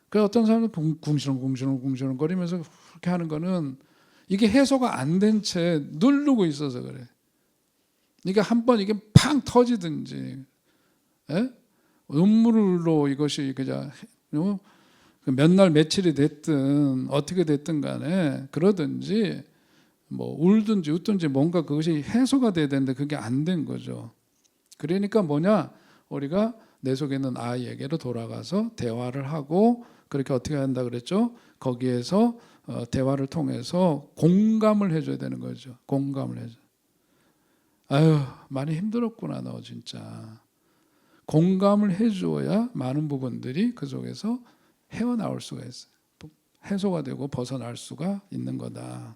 그래서 어떤 사람은 궁시렁 거리면서 그렇게 하는 거는 이게 해소가 안 된 채 누르고 있어서 그래. 이게 한번 이게 팡 터지든지, 눈물로 이것이 그냥 몇 날 며칠이 됐든 어떻게 됐든 간에 그러든지 뭐 울든지 웃든지 뭔가 그것이 해소가 돼야 되는데 그게 안 된 거죠. 그러니까 뭐냐? 우리가 내 속에 있는 아이에게로 돌아가서 대화를 하고, 그렇게 어떻게 한다 그랬죠? 거기에서 대화를 통해서 공감을 해줘야 되는 거죠. 공감을 해줘. 아유, 많이 힘들었구나 너 진짜. 공감을 해주어야 많은 부분들이 그 속에서 헤어나올 수가 있어요. 해소가 되고 벗어날 수가 있는 거다.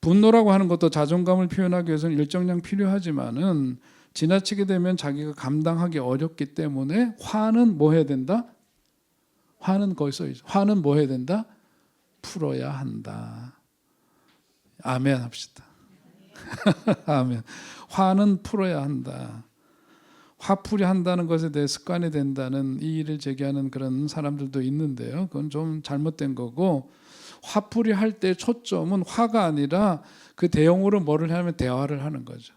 분노라고 하는 것도 자존감을 표현하기 위해서는 일정량 필요하지만은 지나치게 되면 자기가 감당하기 어렵기 때문에 화는 뭐 해야 된다? 화는 거기서 화는 뭐 해야 된다? 풀어야 한다. 아멘 합시다. 아멘. 화는 풀어야 한다. 화풀이 한다는 것에 대해 습관이 된다는 이의를 제기하는 그런 사람들도 있는데요. 그건 좀 잘못된 거고, 화풀이 할 때 초점은 화가 아니라 그 대용으로 뭐를 하면 대화를 하는 거죠.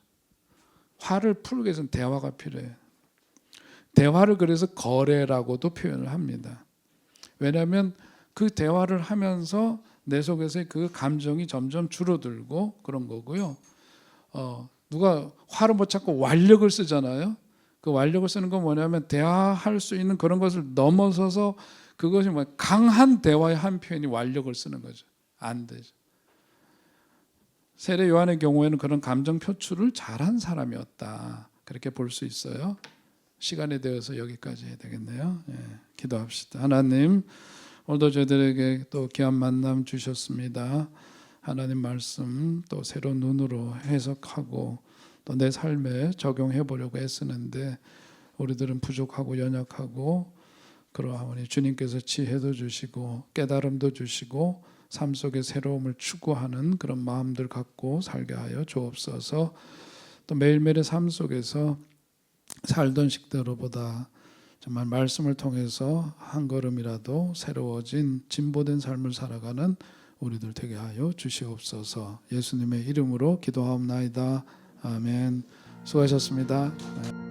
화를 풀기 위해서는 대화가 필요해요. 대화를 그래서 거래라고도 표현을 합니다. 왜냐하면 그 대화를 하면서 내 속에서의 그 감정이 점점 줄어들고 그런 거고요. 누가 화를 못 찾고 완력을 쓰잖아요. 그 완력을 쓰는 건 뭐냐면 대화할 수 있는 그런 것을 넘어서서 그것이 뭐 강한 대화의 한 표현이 완력을 쓰는 거죠. 안 되죠. 세례 요한의 경우에는 그런 감정 표출을 잘한 사람이었다. 그렇게 볼 수 있어요. 시간에 대해서 여기까지 해야 되겠네요. 기도합시다. 하나님, 오늘도 저희들에게 또 귀한 만남 주셨습니다. 하나님 말씀 또 새로운 눈으로 해석하고 또 내 삶에 적용해 보려고 애쓰는데 우리들은 부족하고 연약하고, 그러하오니 주님께서 지혜도 주시고 깨달음도 주시고 삶 속의 새로움을 추구하는 그런 마음들 갖고 살게 하여 주옵소서. 또 매일매일의 삶 속에서 살던 식대로보다 정말 말씀을 통해서 한 걸음이라도 새로워진 진보된 삶을 살아가는 우리들 되게 하여 주시옵소서. 예수님의 이름으로 기도하옵나이다. 아멘. 수고하셨습니다.